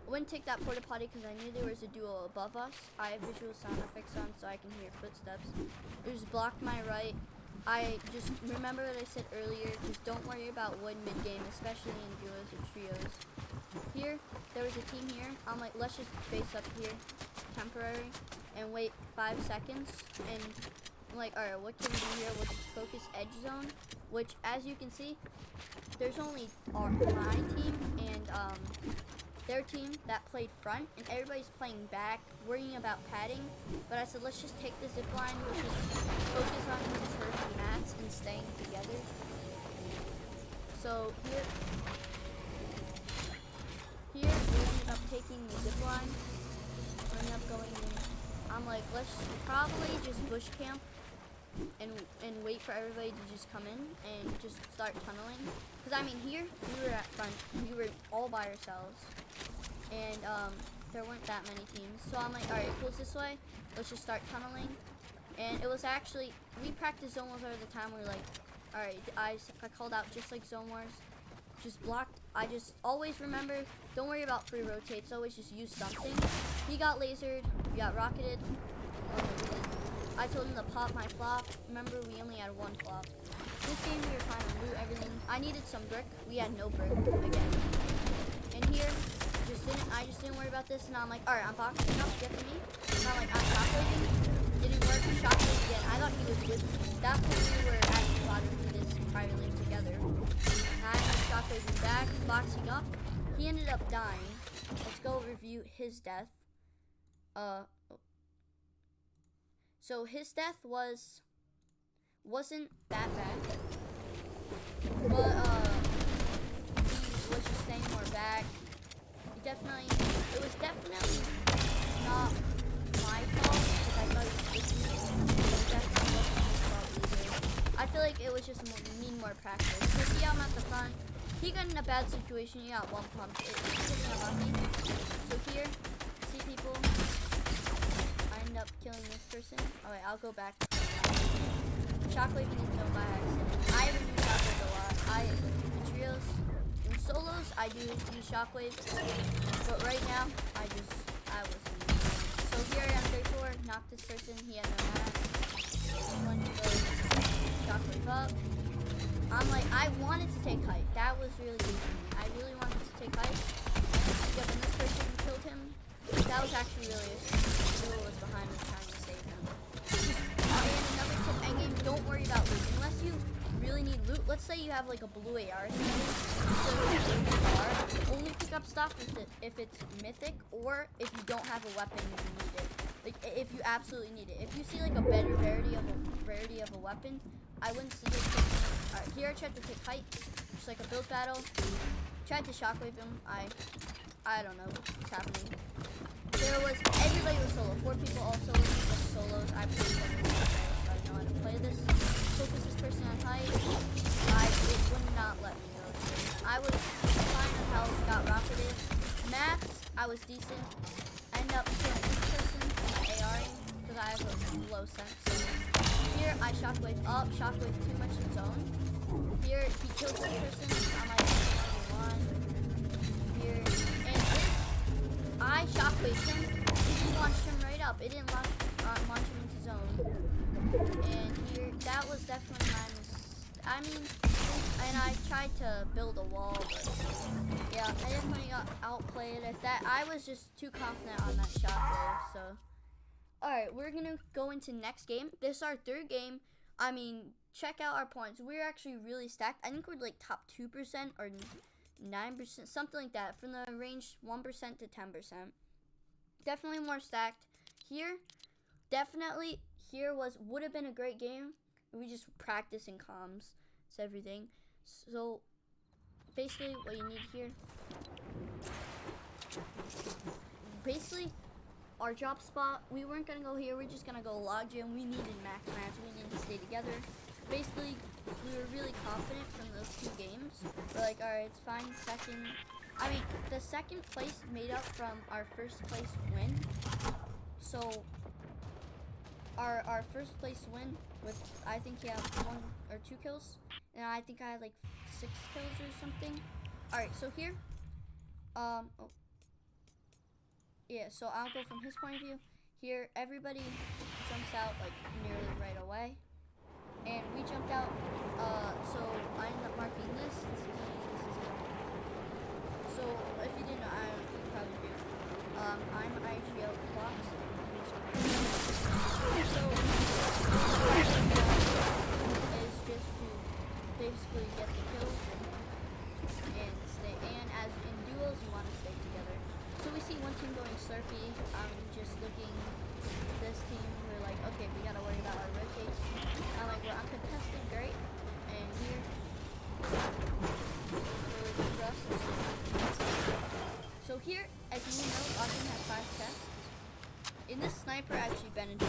I wouldn't take that porta potty because I knew there was a duo above us. I have visual sound effects on so I can hear footsteps. It just blocked my right. I just remember what I said earlier, just don't worry about wood mid-game, especially in duos or trios. Here, there was a team here. I'm like, let's just base up here, temporary, and wait 5 seconds. And I'm like, alright, what can we do here? We'll just focus edge zone, which, as you can see, there's only my team and their team that played front, and everybody's playing back, worrying about padding. But I said, let's just take the zip line, let's just focus on the turf and mats and staying together. So here we ended up taking the zip line, we ended up going in. I'm like, let's probably just bush camp and wait for everybody to just come in and just start tunneling. Because I mean, here we were at front, we were all by ourselves, and there weren't that many teams. So I'm like, alright, it goes this way, let's just start tunneling. And it was actually, we practiced zone wars all the time. We were like, alright, I called out just like zone wars, just blocked. I just always remember, don't worry about free rotates, always just use something. He got lasered, we got rocketed. I told him to pop my flop. Remember, we only had one flop. This game we were trying to loot everything. I needed some brick. We had no brick again. And here, I just didn't worry about this. And I'm like, alright, I'm boxing up, get to me. And I'm like, I'm shockwaving. Didn't work. Shockwave again. I thought he was with me. That's when we were actually allowed to do this privately together. And I ended up shockwaving back, boxing up. He ended up dying. Let's go review his death. So his death wasn't that bad, but he was just staying more back. It was definitely not my fault because I thought he was with me. It definitely wasn't his fault either. I feel like it was just more practice. So see, I'm at the front. He got in a bad situation. He got one pump. It's just unlucky. So here, see people. Up killing this person. Alright, I'll go back. Shockwaving is no by accident. I haven't used shockwave a lot. In trios, in solos, I do use shockwave, but right now, I wasn't using it. So here I am, 3-4, knocked this person, he had no mat. One to go, shockwave up. I'm like, I wanted to take height. That was really good for me. I really wanted to take height. Yeah, when this person killed him, that was actually really was behind me trying to save him. And another tip, endgame, don't worry about loot. Unless you really need loot, let's say you have like a blue AR, only pick up stuff if it's mythic, or if you don't have a weapon and you need it. Like, if you absolutely need it. If you see like a better rarity of a weapon, I wouldn't suggest taking it. Alright, here I tried to take height, just like a build battle. Tried to shockwave him. I don't know what's happening. Everybody was solo. 4 people all solos. I played solos, so I know how to play this. Focus this person on height. It would not let me go. I was fine on health, got rocketed. Max, I was decent. I ended up killing this person, ARing, because I have a low sense. Here, I shockwave up, shockwave too much in zone. Here, he kills this person. I'm like, one. Here, and I shockwaved him. He launched him right up. It didn't launch him into zone. And here, that was definitely my mistake. I mean, and I tried to build a wall, but yeah, I definitely got outplayed at that. I was just too confident on that shockwave. So, all right, we're gonna go into next game. This is our 3rd game. I mean, check out our points. We're actually really stacked. I think we're like top 2% or 9%, something like that, from the range 1% to 10%. Definitely more stacked. here, definitely here would have been a great game. We just practice in comms, it's everything. So basically what you need here, basically our drop spot, we weren't gonna go here, we're just gonna go log gym. We needed max match, we needed to stay together. Basically we were really confident from those 2 games. We're like, alright, it's fine. The second place made up from our first place win. So our first place win with, I think he had 1 or 2 kills, and I think I had like 6 kills or something. Alright, so here, yeah, so I'll go from his point of view. Here, everybody jumps out like nearly right away, and we jumped out. So I ended up marking this. This is me. This is him. So if you didn't know, you probably do. I'm IGL clock. So is just to basically get the kills and stay. And as in duos, you want to stay together. So we see one team going Slurpee. I'm just looking at this team. We're like, okay, we gotta worry about our rotates. I'm like, we're uncontested, great. And here, really good for us. So here, as you know, Austin has 5 chests. In this sniper actually benefited me.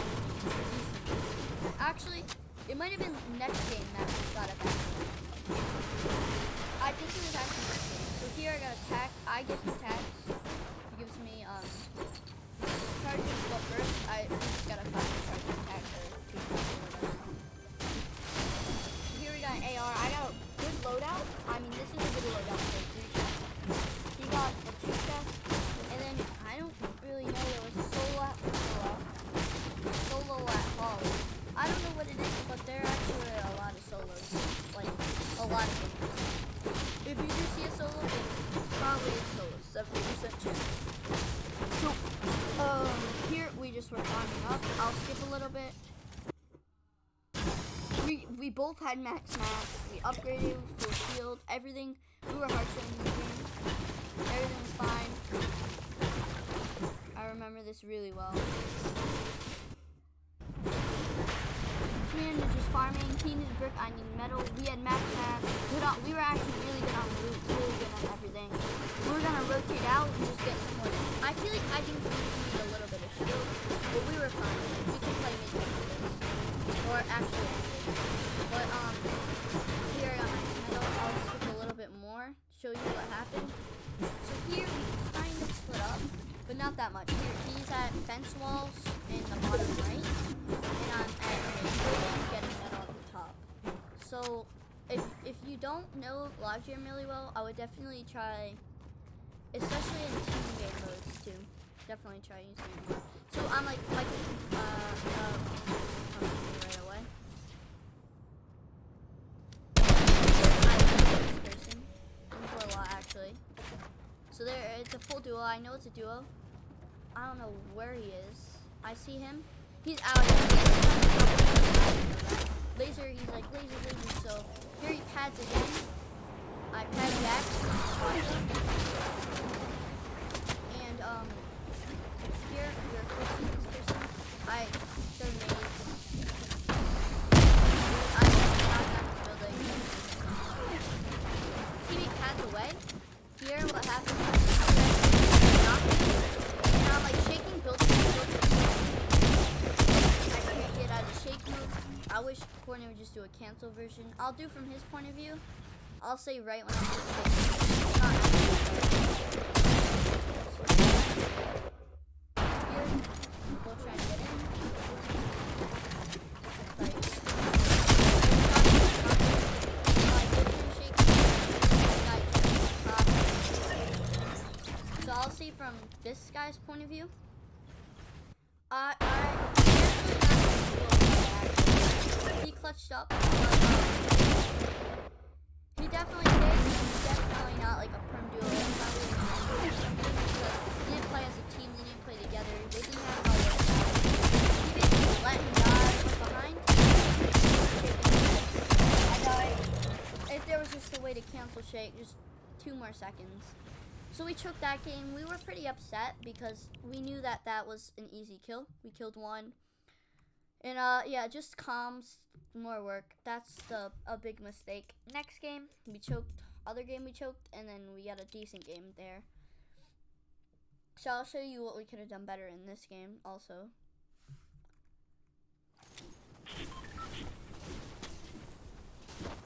Actually, it might have been next game that we got it back. I think it was actually next game. So here I got attack. I give him tags. He gives me charges, but first I just got a 5 charge attack or 2 or whatever. So here we got an AR. I got a good loadout. I mean, this is a good loadout for 3 chests. He got a 2 chests, and then I don't really know, there was a solo at Hall. I don't know what it is, but there actually are a lot of solos, like a lot of them. If you do see a solo, it's probably a solo, 70% chance. So, here we just were farming up. I'll skip a little bit. We both had max mats. We upgraded, full shield, everything. We were hard shooting the game. Everything was fine. I remember this really well. We ended just farming. He needed brick, I needed metal. We had max mats. We were actually really good on loot, really good on everything. We were gonna rotate out and just get some more. I feel like I think we need a little bit of shield, but we were fine. We could play mid after this. Or actually, but here I got my metal. I'll skip a little bit more, show you what happened. So here we kind of split up, but not that much. Here he's at fence walls in the bottom right, and I'm at mid getting metal at the top. So if you don't know logjam really well, I would definitely try, especially in team game modes too. Definitely try using it more. So I'm like right away. For a lot actually. So there, it's a full duo. I know it's a duo. I don't know where he is. I see him. He's out. Laser. He's like laser. So here he pads again. I pad back. And here we're fixing this person. I showed me. I knocked down the building. Teammate pads away. Here, what happened was and I'm like shaking building. I can't get out of shake mode. I wish Courtney would just do a cancel version. I'll do from his point of view. I'll say right when I'm here, we'll try to get in. So I'll see from this guy's point of view. He clutched up. He definitely did. He's definitely not like a perm duo. They didn't play as a team. They didn't play together. They didn't have no work. He basically let him die from behind. I died. If there was just a way to cancel shake, just 2 more seconds. So we took that game. We were pretty upset because we knew that that was an easy kill. We killed one. And yeah, just comms, more work. That's a big mistake. Next game, we choked. Other game we choked, and then we got a decent game there. So I'll show you what we could have done better in this game also.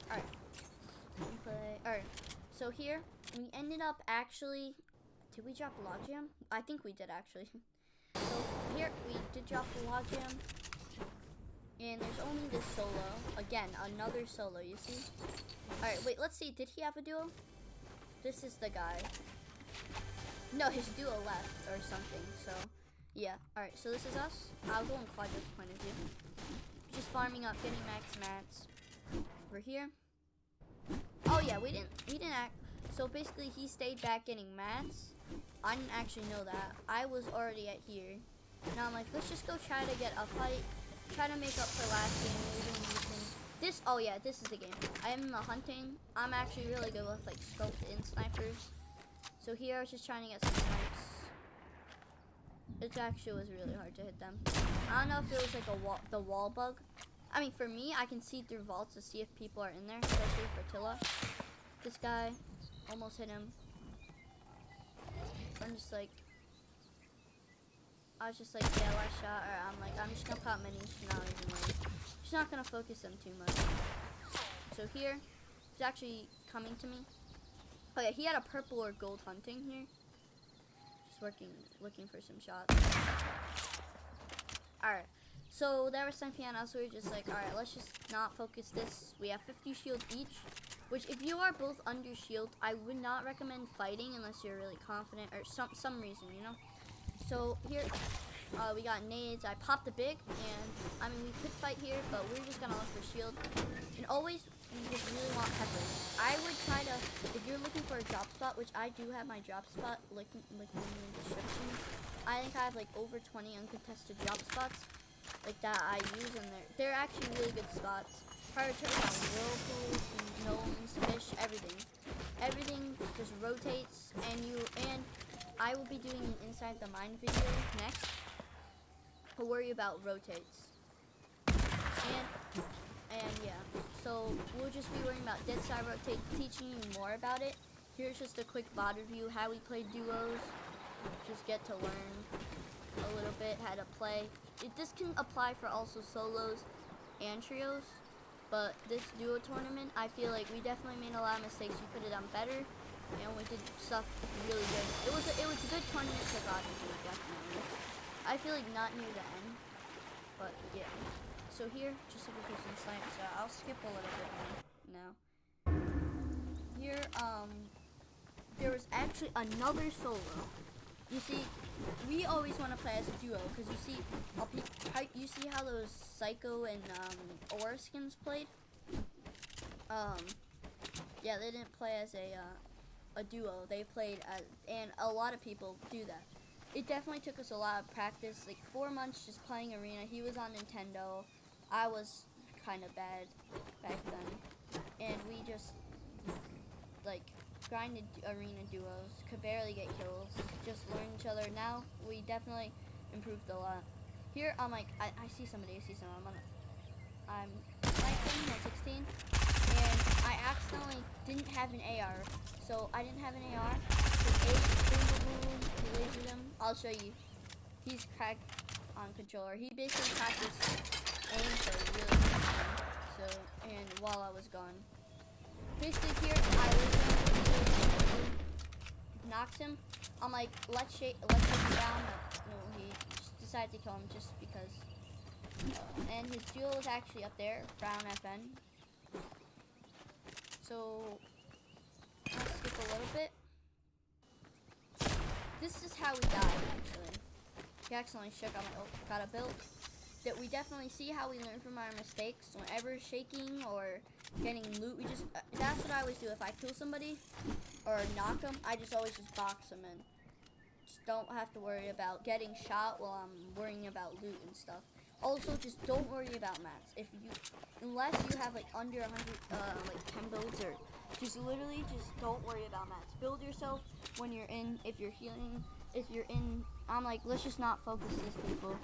Alright. Alright. So here, we ended up actually... Did we drop logjam? I think we did actually. So here, we did drop the logjam. And there's only this solo. Again, another solo, you see? Alright, wait, let's see. Did he have a duo? This is the guy. No, his duo left or something, so yeah. Alright, so this is us. I'll go in Quadra's point of view. Just farming up, getting max mats. We're here. Oh yeah, we didn't act. So basically he stayed back getting mats. I didn't actually know that. I was already at here. Now I'm like, let's just go try to get a fight. Try to make up for last game. This, oh yeah, this is the game. I am hunting. I'm actually really good with like scoped in snipers. So here I was just trying to get some snipes. It actually was really hard to hit them. I don't know if it was like the wall bug. I mean, for me, I can see through vaults to see if people are in there, especially for Tilla. This guy, almost hit him. I'm just like, I was just like, yeah, last shot, or I'm just gonna pop minis for now even. Just not gonna focus them too much. So here, he's actually coming to me. Oh yeah, he had a purple or gold hunting here. Just looking for some shots. Alright, so there was some pianos, so we were just like, alright, let's just not focus this. We have 50 shield each, which if you are both under shield, I would not recommend fighting unless you're really confident or some reason, you know? So here, we got nades. I popped the big, and I mean, we could fight here, but we're just gonna look for shield. And always, you just really want peppers. I would try to, if you're looking for a drop spot, which I do have my drop spot, looking in the description. I think I have like over 20 uncontested drop spots, like that I use, and they're actually really good spots. Prioritize on whirlpools, gnomes, fish, everything. Everything just rotates, and I will be doing an Inside the Mine video next. I'll worry about rotates. And yeah, so we'll just be worrying about dead side rotates, teaching you more about it. Here's just a quick VOD review, how we play duos. Just get to learn a little bit how to play. This can apply for also solos and trios, but this duo tournament, I feel like we definitely made a lot of mistakes. We could have done better. And we did stuff really good. It was a good tournament to God into, definitely. I feel like not near the end, but yeah. So here, just looking for some snipes. So I'll skip a little bit now. Here, there was actually another solo. You see, we always want to play as a duo because you see how those Psycho and Aura skins played. Yeah, they didn't play as a duo. They played as, and a lot of people do that. It definitely took us a lot of practice, like 4 months just playing Arena. He was on Nintendo. I was kind of bad back then, and we just like grinded Arena duos, could barely get kills, just learned each other. Now we definitely improved a lot. Here I'm like, I see somebody, I'm sniping at 16, and I accidentally didn't have an AR. So I didn't have an AR. So boom, he lasered him. I'll show you. He's cracked on controller. He basically practiced aim for really good. So, and while I was gone. Basically here, I knocked him. I'm like, let's shake him down. No, he just decided to kill him just because. And his duel is actually up there, Brown FN. So I'll skip a little bit. This is how we died, actually. He accidentally shook on my got a build. That we definitely see how we learn from our mistakes. Whenever shaking or getting loot, we just that's what I always do. If I kill somebody or knock them, I just always just box them in. don't have to worry about getting shot while I'm worrying about loot and stuff. Also, just don't worry about mats. Unless you have like under 100, like 10 builds, or just literally just don't worry about mats. Build yourself when you're in. If you're healing, if you're in, I'm like, let's just not focus these people.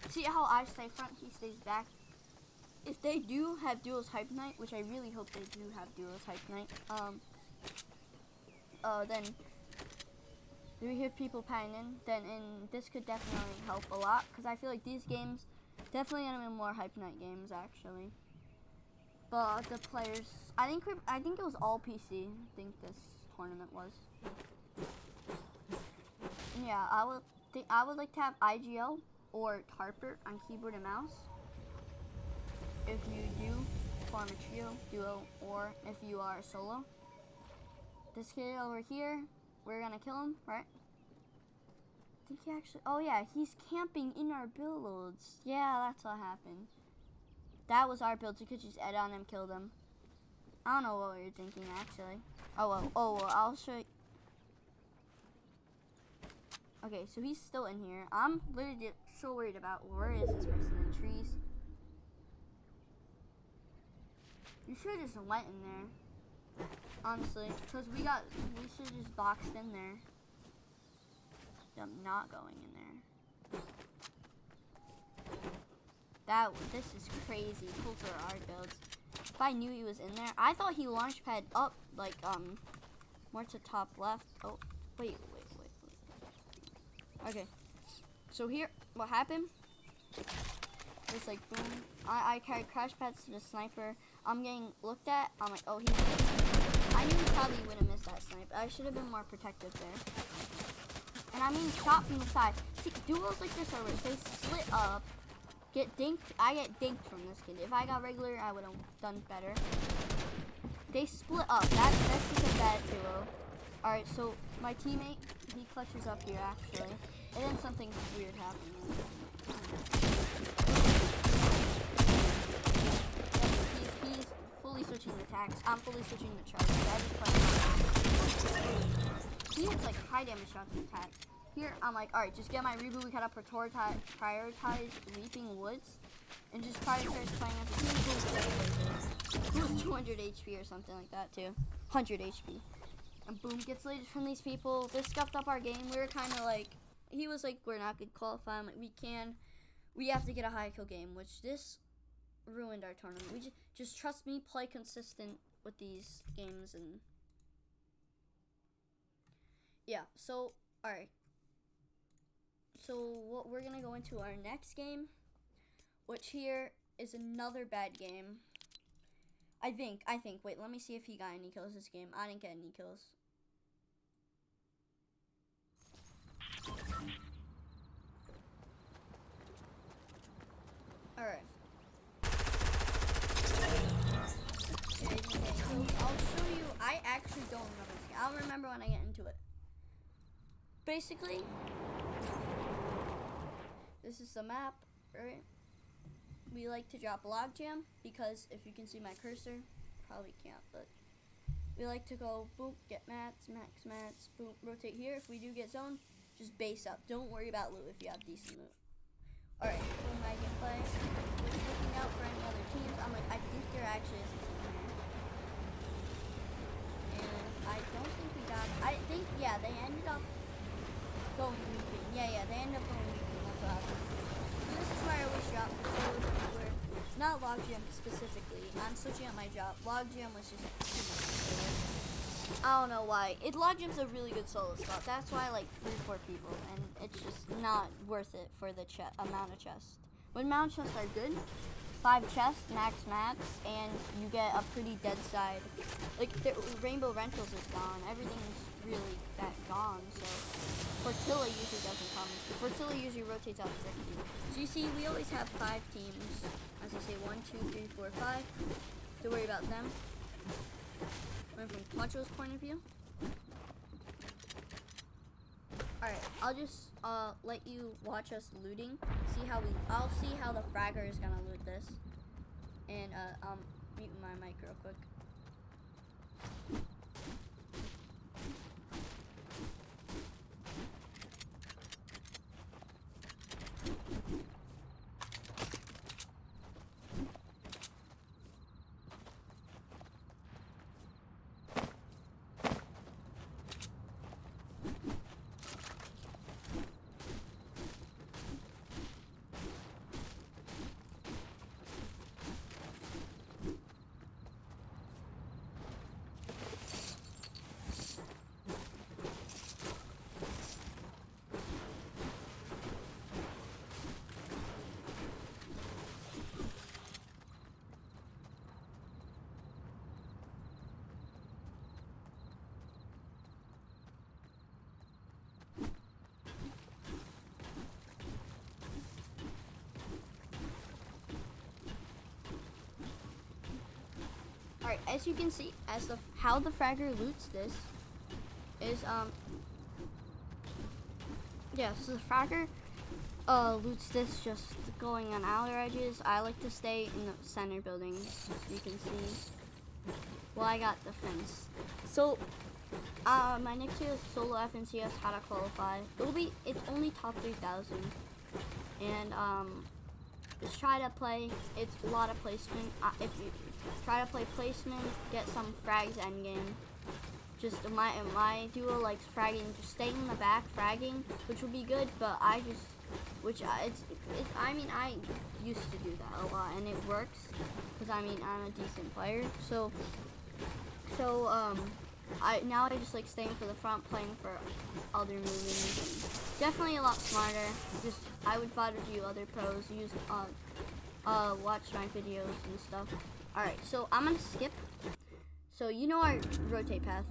See how I stay front, he stays back. If they do have duos hype night, which I really hope they do have duos hype night, then we hear people piling in, and this could definitely help a lot, because I feel like these games definitely gonna be more hype night games actually. But the players, I think it was all PC. I think this tournament was. And yeah, I would like to have IGL or Tarper on keyboard and mouse. If you do form a trio, duo, or if you are a solo. This kid over here, we're gonna kill him, right? I think he actually, oh yeah, he's camping in our builds. Yeah, that's what happened. That was our build, so you could just edit on him, kill them. I don't know what you're thinking, actually. Oh well, I'll show you. Okay, so he's still in here. I'm literally so worried about where is this person in trees. You should have just went in there, honestly, because we should have just boxed in there. I'm not going in there. This is crazy. Pulls are our builds. If I knew he was in there, I thought he launch pad up, like more to top left. Oh, wait. Okay, so here, what happened? It's like boom. I carried crash pads to the sniper. I'm getting looked at. I'm like, oh, I knew he probably wouldn't miss that snipe. I should have been more protective there. And I mean, shot from the side. See, duos like this are where they split up, get dinked. I get dinked from this kid. If I got regular, I would have done better. They split up. That's just a bad duo. All right, so my teammate, he clutches up here actually, and then something weird happened. He's fully switching the tags. I'm fully switching the charges. He hits like high damage shots with tag. Here, I'm like, alright, just get my reboot. We gotta prioritize Reaping Woods and just prioritize playing as a team. He was 200 HP or something like that too. 100 HP. And boom, gets lated from these people. This scuffed up our game. We were kind of like, he was like, we're not going to qualify. I'm like, we have to get a high kill game, which this ruined our tournament. We just trust me, play consistent with these games. And yeah, so, alright. So what we're going to go into our next game, which here is another bad game. I think. Wait, let me see if he got any kills this game. I didn't get any kills. Alright. Okay, so I'll show you. I actually don't remember this game. I'll remember when I get into it. Basically, this is the map, right? We like to drop logjam because if you can see my cursor, probably can't, but we like to go boom, get mats, max, boom, rotate here. If we do get zoned, just base up. Don't worry about loot if you have decent loot. Alright, boom, I can play. Just looking out for any other teams. I'm like, I think there actually is a team here. And I don't think we got, yeah, they ended up going weeping. Yeah, they ended up going weeping. That's what happened. This is where I always drop the solos everywhere. Not logjam specifically. I'm switching up my job. Logjam was just too much. I don't know why. Logjam's a really good solo spot. That's why I like 3-4 people, and it's just not worth it for the amount of chests. When amount of chests are good, 5 chests, max mats, and you get a pretty dead side. Like the Rainbow Rentals is gone. Everything's really gone. So Fortilla usually doesn't come. Fortilla usually rotates out to Ricky. So you see, we always have 5 teams. As I say, 1, 2, 3, 4, 5. Don't worry about them. From Poncho's point of view. Alright, I'll just let you watch us looting. I'll see how the fragger is gonna loot this. And I'll mute my mic real quick. Alright, as you can see, how the fragger loots this is yeah, so the fragger loots this just going on outer edges. I like to stay in the center building, you can see. Well, I got the fence. So my next video is solo FNCS, how to qualify. It's only top 3,000. And just try to play, it's a lot of placement. If you try to play placement, get some frags endgame. Just my duo likes fragging, just staying in the back fragging, which will be good, but I used to do that a lot, and it works, because I mean, I'm a decent player, so now I just like staying for the front, playing for other movies, and definitely a lot smarter. Just, I would advise you other pros, use, watch my videos and stuff. Alright, so I'm gonna skip. So, you know our rotate path.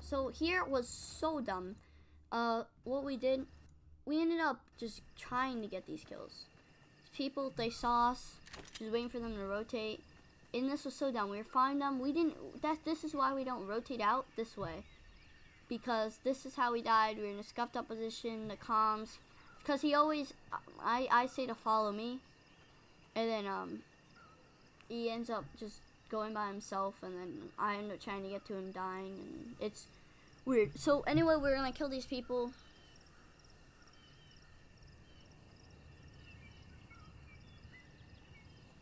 So, here was so dumb. What we did, we ended up just trying to get these kills. People, they saw us, just waiting for them to rotate. And this was so dumb. We were following them. This is why we don't rotate out this way. Because this is how we died. We were in a scuffed up position, the comms. Because he always, I say to follow me. And then, he ends up just going by himself. And then I end up trying to get to him, dying. And it's weird. So anyway, we're going to kill these people.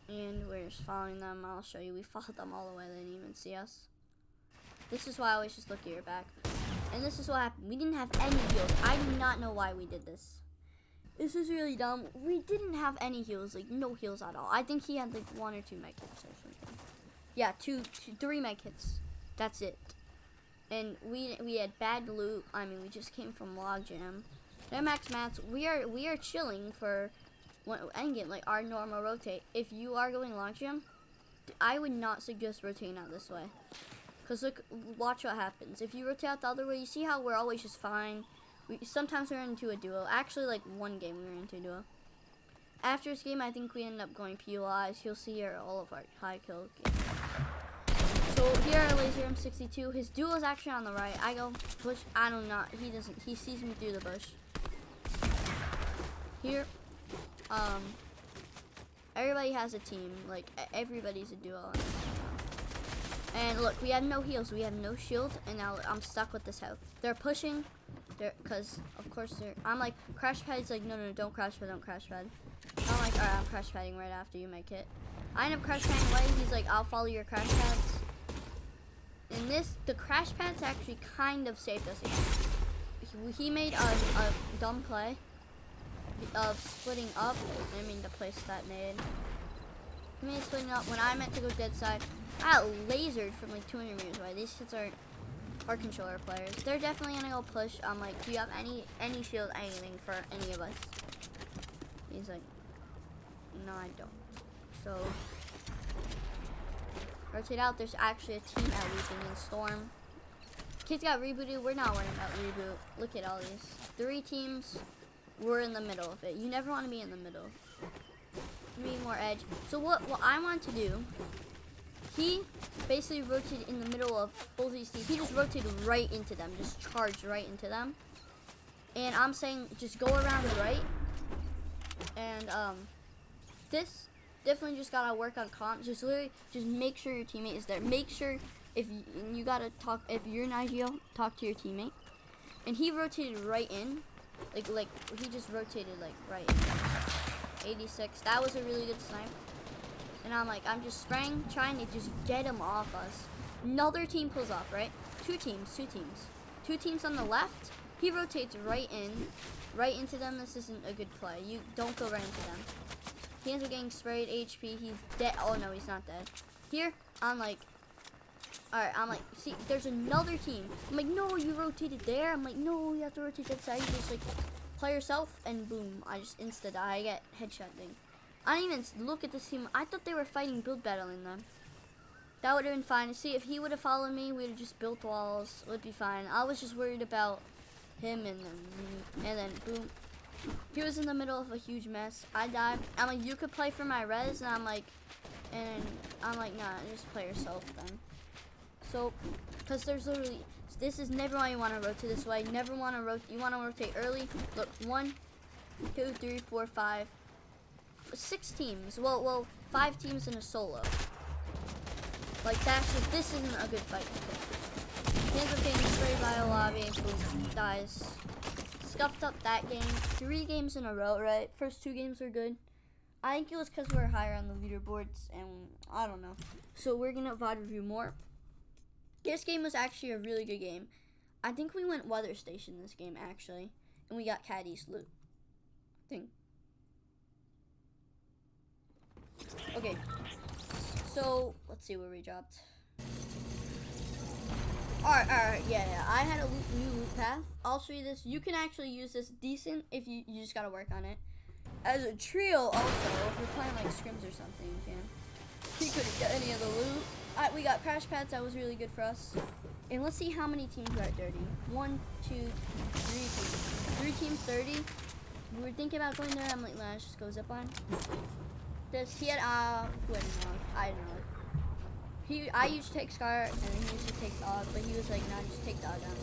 And we're just following them. I'll show you. We followed them all the way. They didn't even see us. This is why I always just look at your back. And this is what happened. We didn't have any heals. I do not know why we did this. This is really dumb. We didn't have any heals. Like, no heals at all. I think he had, like, 1 or 2 med kits or something. Yeah, 3 med kits. That's it. And we had bad loot. I mean, we just came from logjam. They're max mats. We are chilling for endgame, like our normal rotate. If you are going logjam, I would not suggest rotating out this way. Cause look, watch what happens. If you rotate out the other way, you see how we're always just fine. Sometimes we're into a duo. Actually, like one game we were into a duo. After this game, I think we ended up going POIs. You'll see here all of our high kill games. So here are Laser M62. His duo is actually on the right. I go push. I don't know. He doesn't. He sees me through the bush. Here. Everybody has a team, like everybody's a duo. And look, we have no heals, we have no shield, and now I'm stuck with this health. They're pushing, because of course I'm like, crash pad's like, no, don't crash pad, don't crash pad. I'm like, alright, I'm crash padding right after you make it. I end up crash padding away, he's like, I'll follow your crash pads. And the crash pads actually kind of saved us again. He made a dumb play of splitting up. I mean, the place that made. He made splitting up when I meant to go dead side. I got lasered from like 200 meters away. These kids are our controller players. They're definitely gonna go push. I'm like, do you have any shield, anything for any of us? He's like, no, I don't. So rotate out. There's actually a team at Leaping in Storm. Kids got rebooted. We're not worrying about reboot. Look at all these 3 teams. We're in the middle of it. You never want to be in the middle. You need more edge. So what I want to do, he basically rotated in the middle of both these teams. He just rotated right into them. Just charged right into them. And I'm saying just go around the right. And this definitely just gotta work on comp. Just literally just make sure your teammate is there. Make sure if you gotta talk, if you're an IGL, talk to your teammate. And he rotated right in. Like he just rotated like right in. 86. That was a really good snipe. And I'm like, I'm just spraying, trying to just get him off us. Another team pulls up, right? Two teams. Two teams on the left. He rotates right into them. This isn't a good play. You don't go right into them. He ends up getting sprayed, HP. He's dead. Oh no, he's not dead. Here, I'm like, alright, I'm like, see, there's another team. I'm like, no, you rotated there. I'm like, no, you have to rotate that side. You just like play yourself, and boom, I just insta die. I get headshot thing. I didn't even look at this team. I thought they were fighting build battling them. That would have been fine. See, if he would have followed me, we would have just built walls. It would be fine. I was just worried about him, and then boom. He was in the middle of a huge mess. I died. I'm like, you could play for my res, and I'm like, nah, just play yourself then. So, because there's literally, this is never why you want to rotate this way. Never want to rotate. You want to rotate early. Look, 1, 2, 3, 4, 5, 6 teams. Well, 5 teams in a solo. Like that's just, this isn't a good fight. He ends up getting sprayed by a lobby and boom, dies. Scuffed up that game. 3 games in a row, right? First 2 games were good. I think it was because we were higher on the leaderboards, and I don't know. So we're gonna VOD review more. This game was actually a really good game. I think we went weather station this game actually, and we got Caddy's loot. Okay, so let's see where we dropped. Alright, yeah. I had a new loot path. I'll show you this. You can actually use this decent if you just gotta work on it. As a trio also, if you're playing like scrims or something, you can. He couldn't get any of the loot. We got crash pads, that was really good for us. And let's see how many teams are at 30. 1, 2, 3 teams. 3 teams, 30. We were thinking about going there. I'm like, nah, let's just go zip line. He had, who had I don't know. I used to take Scar, and then he used to take Dog, but he was like, nah, just take Dog down.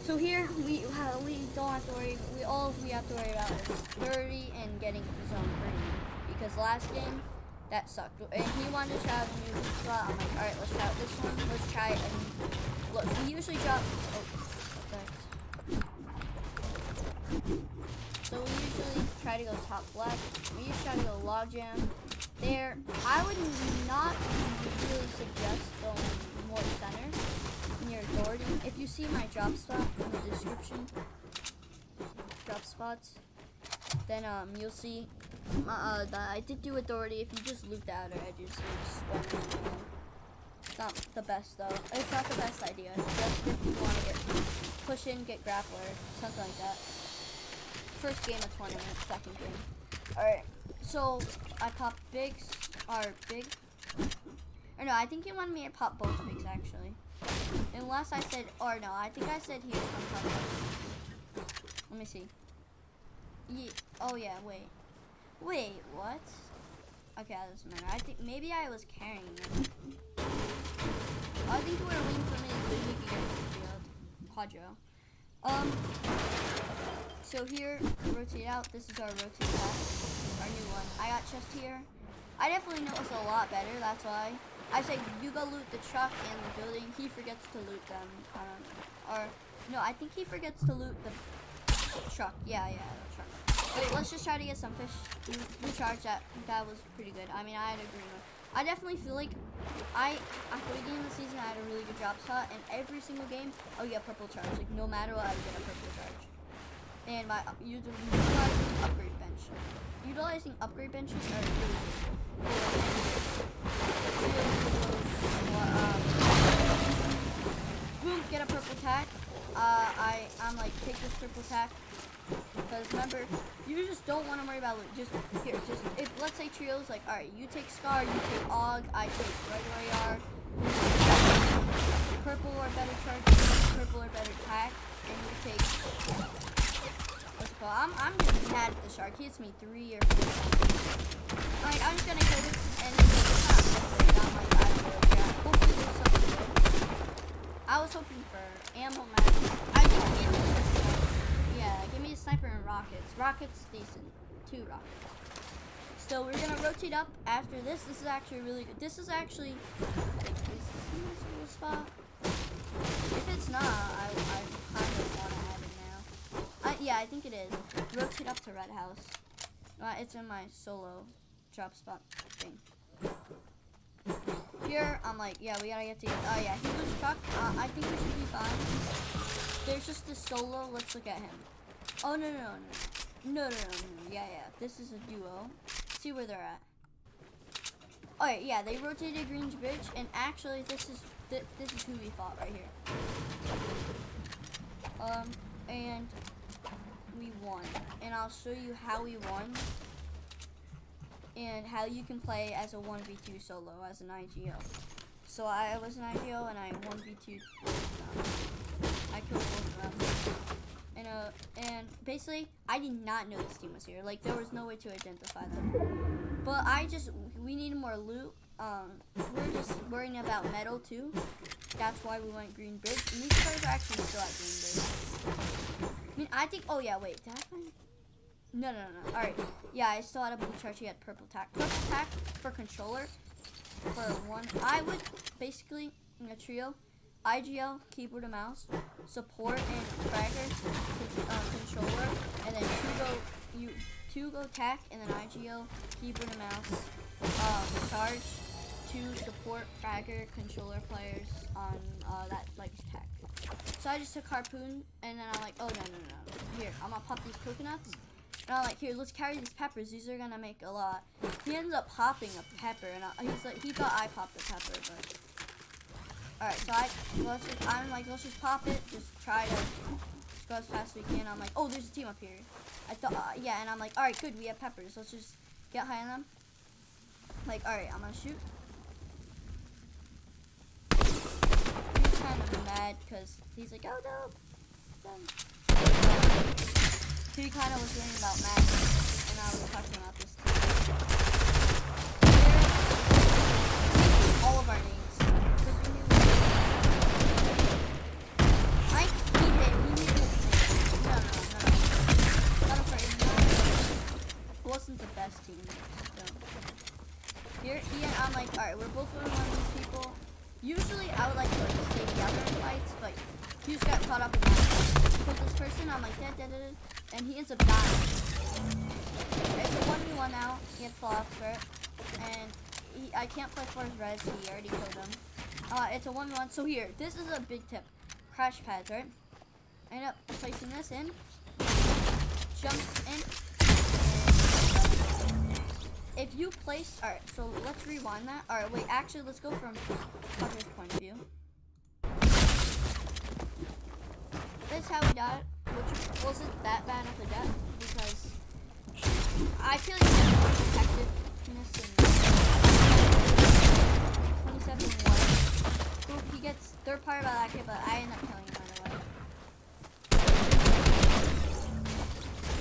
So here, we don't have to worry. All we have to worry about is 30 and getting the zone green. Because last game, that sucked. And he wanted to try out a new spot. I'm like, alright, let's try out this one. Let's try it. And look, we usually drop. So we usually try to go top left. We usually try to go log jam. There, I would not really suggest going more center near Doherty. If you see my drop spot in the description, drop spots, then you'll see that I did do with Doherty. If you just loot the outer edges, it's not the best though. It's not the best idea. Just if you want to get push in, get grappler, something like that. First game of tournament, second game. Alright, so I popped bigs, or no, I think he wanted me to pop both bigs actually. Unless I said, or no, I think I said he was on top. Let me see. Oh yeah, wait, what? Okay, that doesn't matter. I think maybe I was carrying it. I think we were waiting for me to get the field. Quadro. So here, rotate out. This is our rotate path, our new one. I got chest here. I definitely know it's a lot better. That's why I say you go loot the truck and the building. He forgets to loot them. Or no, I think he forgets to loot the truck. Yeah, the truck. Wait, let's just try to get some fish. Recharge that. That was pretty good. I mean, I had a green one. I definitely feel like after the beginning of the season, I had a really good drop spot, and every single game, I would get purple charge. Like no matter what, I would get a purple charge. And my utilizing upgrade bench. Utilizing upgrade benches are really boom, get a purple tack. I'm like, take this purple tack. Because remember, you just don't want to worry about loot. Just here, if let's say trios, like, alright, you take Scar, you take Og, I take regular AR, purple or better charge, purple or better tack, and you take. I'm just mad at the shark. He hits me 3 or 4 times. Alright, I'm just gonna kill this and it's not like I don't really care. Hopefully there's something good. I was hoping for ammo match. Give me a sniper and rockets. Rockets decent. 2 rockets. So we're gonna rotate up after this. This is actually really good. This is actually a spot. If it's not, I kind of want to have it now. Yeah, I think it is. Rotate up to red house. It's in my solo drop spot thing. Here, I'm like, yeah, we gotta get to. Oh yeah, he was truck. I think we should be fine. There's just a solo. Let's look at him. Oh no. Yeah. This is a duo. See where they're at. Oh yeah, they rotated Green's Bridge, and actually, this is who we fought right here. And we won, and I'll show you how we won, and how you can play as a 1v2 solo as an IGL. So I was an IGL, and I 1v2. I killed both of them. And basically, I did not know this team was here. Like, there was no way to identify them. But we needed more loot. we're just worrying about metal too. That's why we went green bridge. And these players are actually still at green bridge. I mean, I think, oh yeah, wait, did I find? No. All right, yeah, I still had a blue charge. He had purple tack. Purple tack for controller. For one, I would basically in a trio, IGL, keyboard and mouse, support and fragger, controller, and then two go tack, and then IGL, keyboard and mouse, charge, two support, fragger, controller players on that like tack. So I just took harpoon, and then I'm like, oh no, here I'm gonna pop these coconuts. And I'm like, here, let's carry these peppers. These are gonna make a lot. He ends up popping a pepper, and he's like, he thought I popped the pepper, but all right. So I'm like, let's just pop it. Just try to go as fast as we can. I'm like, oh, there's a team up here. I thought, yeah, and I'm like, all right, good, we have peppers. Let's just get high on them. Like, all right, I'm gonna shoot. He's kind of mad because he's like, oh no. He kind of was learning about magic, and I was talking about this too. Here, all of our names. He hit his name. No. Not afraid. It wasn't the best team. So. Here, he and I'm like, alright, we're both going one of these people. Usually, I would like to stay together in fights, but he just got caught up in that. With this person, I'm like, and he ends up dying. It's a 1v1 now. He had fall off for it, and I can't play for his res. He already killed him. It's a 1v1. So here, this is a big tip. Crash pads, right? I end up placing this in, jump in. If you place, all right. So let's rewind that. All right, wait. Actually, let's go from Tucker's point of view. This is how we died, which wasn't that bad of a death because I feel like he had more protectiveness in 27-1. Ooh, he gets third part about that kid, but I end up killing him right away.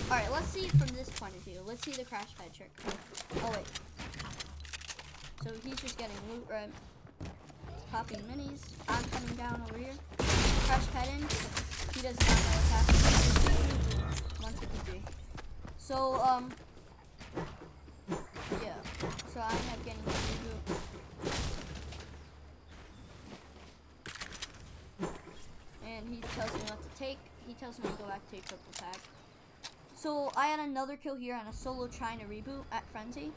Alright, let's see from this point of view. Let's see the crash pad trick. Oh wait. So he's just getting loot, right? Popping minis. I'm coming down over here. Crash pad in. He does not know what's happening. 153. So, yeah. So I end up getting a reboot. And he tells me what to take. He tells me to go back to take purple tag. So I had another kill here on a solo trying to reboot at Frenzy.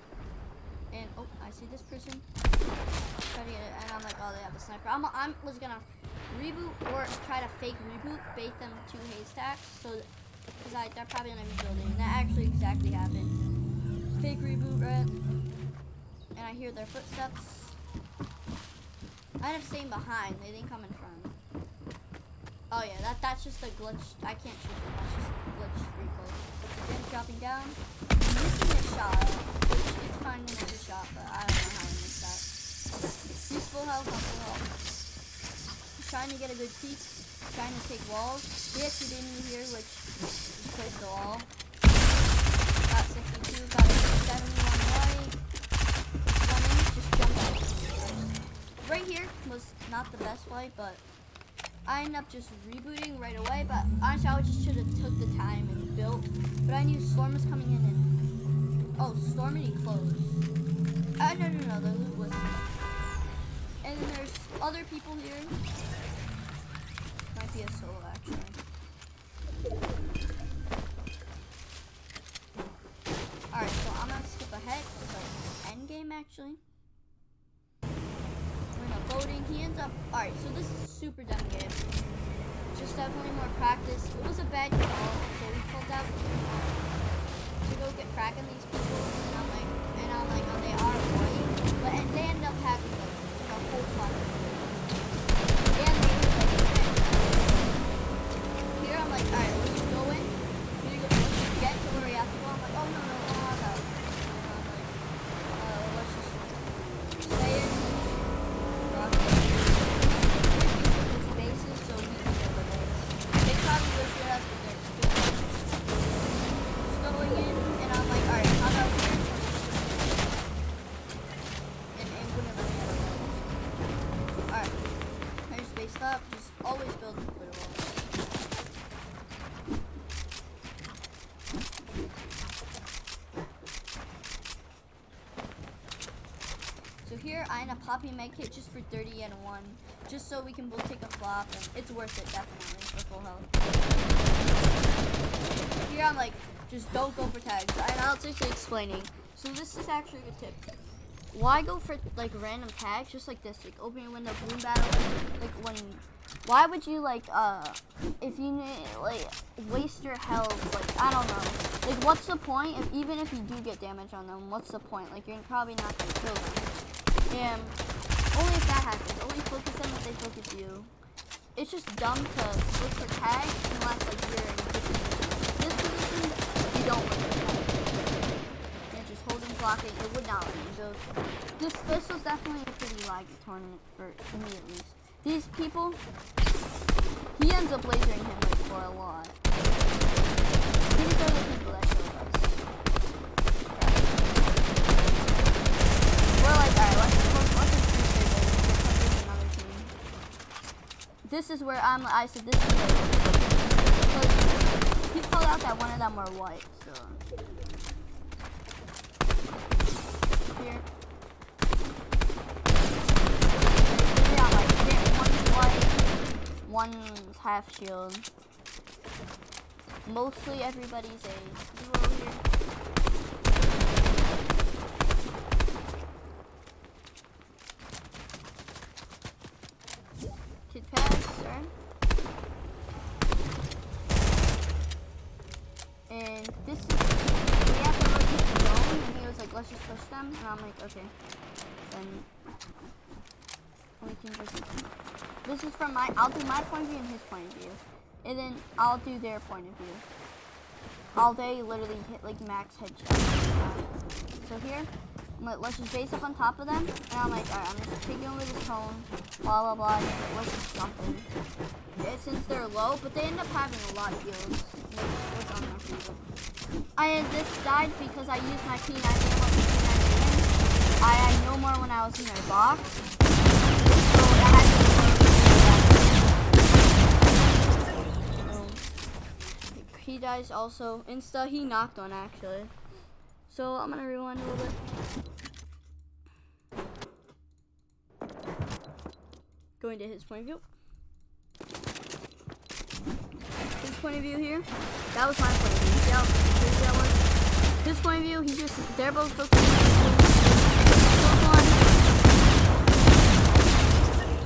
And, oh, I see this person. Try to get it, and I'm like, oh, they have a sniper. I was gonna reboot or try to fake reboot, bait them to haystacks, so because they're probably gonna be building. And that actually exactly happened. Fake reboot, right? And I hear their footsteps. I end up staying behind. They didn't come in front. Oh yeah, that's just a glitch. I can't shoot them. That's just a glitch recoil. Then dropping down, missing a shot, which is fine to miss a shot, but I don't know how I missed that. He's full health, I'm full health. He's trying to get a good peek, trying to take walls. He actually didn't even hear, which just placed the wall. Got 62, got a 71 right. Running, just jumped out. Right here was not the best play, but I ended up just rebooting right away, but honestly, I just should have took the time and built. But I knew Storm was coming in and... Oh, Storm and he closed. No, the loot was... And then there's other people here. Might be a solo, actually. Alright, so I'm gonna skip ahead. It's like end game, actually. Voting, he ends up, alright, so this is super dumb game. Just definitely more practice. It was a bad call, so we pulled out to go get fracking these people, and I'm like, oh, they are white, but and they end up having like a whole fun. And here I'm like, alright, let's just go in. Let's get to where we have to go. I'm like, oh no, I'm like, let's just stay in. Going in, and I'm like, alright, I'm out. So here I end up popping med kit just for 30 and 1, just so we can both take a flop, and it's worth it definitely for full health. Here I'm like, just don't go for tags, and I'll just explaining. So this is actually a tip. Why go for like random tags just like this? Like open your window, boom battle, like when. Why would you like if you need like waste your health? Like I don't know. Like what's the point if even if you do get damage on them? What's the point? Like you're probably not gonna kill them. And only if that happens. Only focus them if they focus you. It's just dumb to look for tags unless like you're in a position. This position you don't look for tags. And just holding blocking, it would not let you. So this was definitely a pretty laggy tournament for me at least. These people, he ends up lasering him like for a lot. These are the people that kill us. We're like, alright, let's just another team. This is where I said this is where, because he called out that one of them were white, so. Here. One's half shield. Mostly everybody's a duo here. Kid pads, sir. And this is, we have to look at the zone, and he was like, let's just push them. And I'm like, okay. Then we can just. This is from I'll do my point of view and his point of view. And then I'll do their point of view. All day literally hit like max headshots. So here, let's just base up on top of them. And I'm like, alright, I'm just taking over the cone. Blah, blah, blah. Let's just jump in. Since they're low, but they end up having a lot of heals. What's on their feet? This died because I used my P90 ammo. I had no more when I was in their box. So I had to. He dies also. Insta, he knocked one actually. So I'm gonna rewind a little bit. Going to his point of view. His point of view here. That was my point of view. See how crazy that was? His point of view, they're both focused.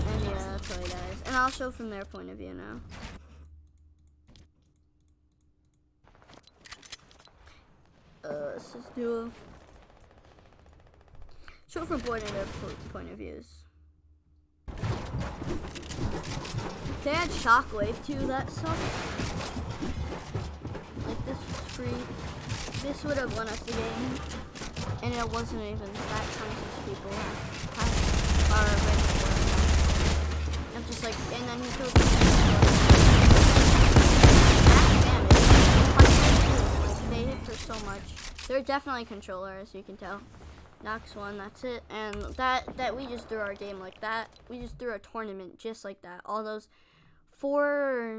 And yeah, that's how he dies. And I'll show from their point of view now. Let's just do show from point of views. They had shockwave too, that sucks. Like this was free. This would have won us the game. And it wasn't even that conscious people are ready for it. I'm just like, and then he killed me. They hit for so much. They're definitely controller, as you can tell. Knocks one, that's it. And that we just threw our game like that. We just threw a tournament just like that. All those 4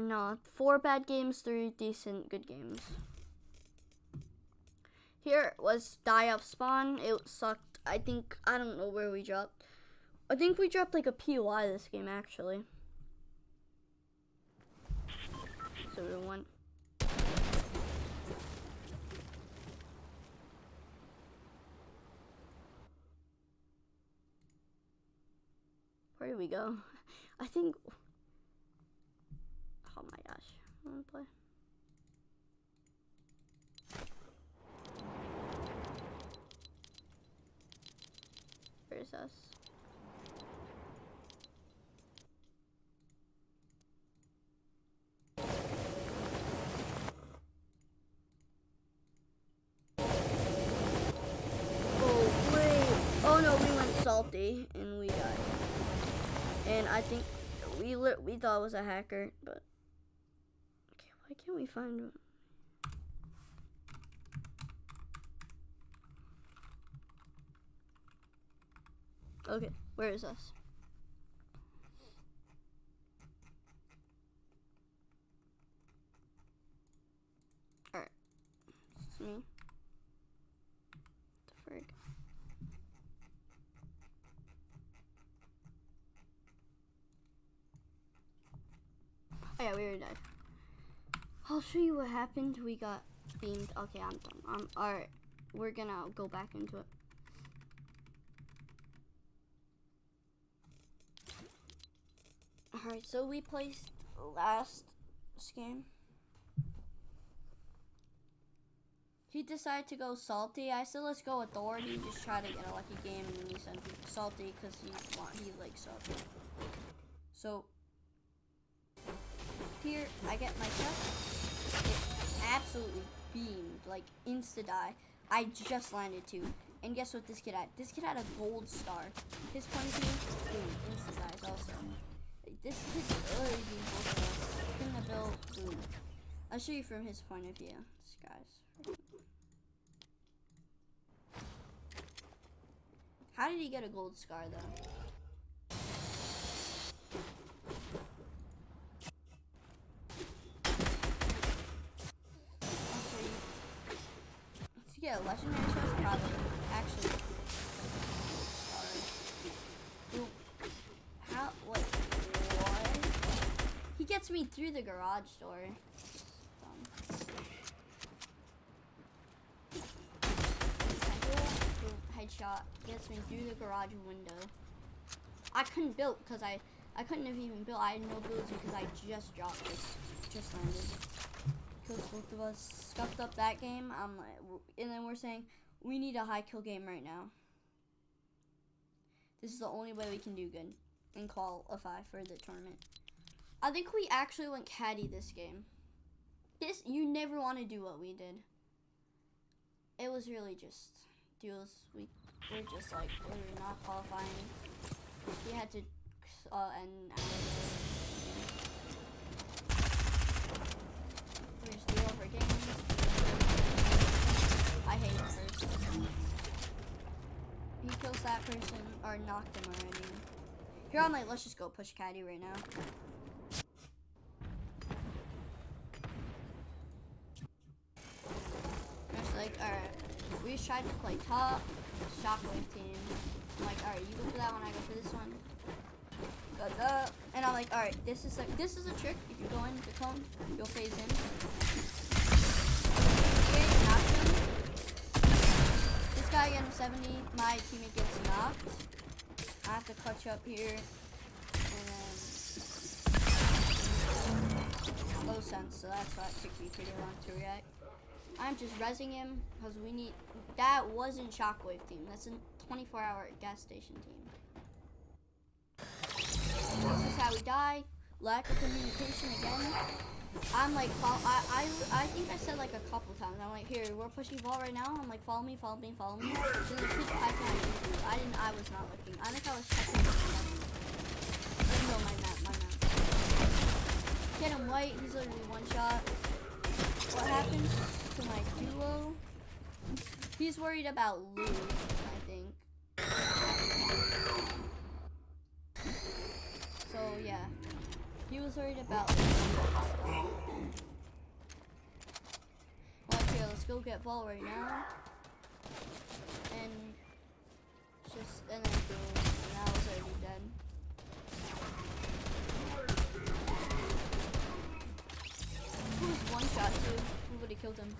bad games, 3 decent good games. Here was die off spawn. It sucked. I don't know where we dropped. I think we dropped like a POI this game actually. So we won. Where do we go? I think. Oh my gosh. I want to play. Where's us? Oh wait. Oh no, we went salty and we died. And I think we thought it was a hacker, but okay, why can't we find one? Okay, where is us? Alright. It's me. What the frig? yeah, we already died. I'll show you what happened. We got beamed. Okay, I'm done. Alright, we're gonna go back into it. Alright, so we placed last game. He decided to go salty. I said let's go authority, just try to get a lucky game, and then he sent salty because he likes salty. So here I get my chest. It absolutely beamed, like insta die. I just landed too. And guess what this kid had? This kid had a gold star. His point of view, boom, insta dies also. This is really beautiful. Couldn't have built, boom. I'll show you from his point of view. This guy's. How did he get a gold scar though? I'll show you. To get a legendary chest, probably. Actually. Sorry. How? What? He gets me through the garage door. Headshot gets me through the garage window. I couldn't build because I couldn't have even built. I had no builds because I just dropped it. Just landed. Kills both of us. Scuffed up that game. I'm like, and then we're saying we need a high kill game right now. This is the only way we can do good and qualify for the tournament. I think we actually went caddy this game. You never want to do what we did. It was really just duels. We're just like, we're not qualifying. We had to end. We just do over games. I hate him first. He kills that person or knocked him already. Here I'm like, let's just go push caddy right now. Like, alright, we tried to play top, shockwave team. I'm like, alright, you go for that one, I go for this one. Got that. And I'm like, alright, this is a trick. If you go in the cone, you'll phase in. Okay, knocked him. This guy getting 70, my teammate gets knocked. I have to clutch up here. And then low sense, so that's why it took me pretty long to react. I'm just rezzing him because we need. That wasn't shockwave team. That's a 24-hour gas station team. This is how we die. Lack of communication again. I'm like, I think I said like a couple times. I'm like, here, we're pushing ball right now. I'm like, follow me, follow me, follow me. Then the quick I was not looking. I think I was checking. No, my map. Get him white. He's literally one shot. What happened to my duo? He's worried about loot, I think. So yeah, he was worried about loot. Well, here, let's go get ball right now. And then boom, and I was already dead. Who was one shot too? Who would have killed him?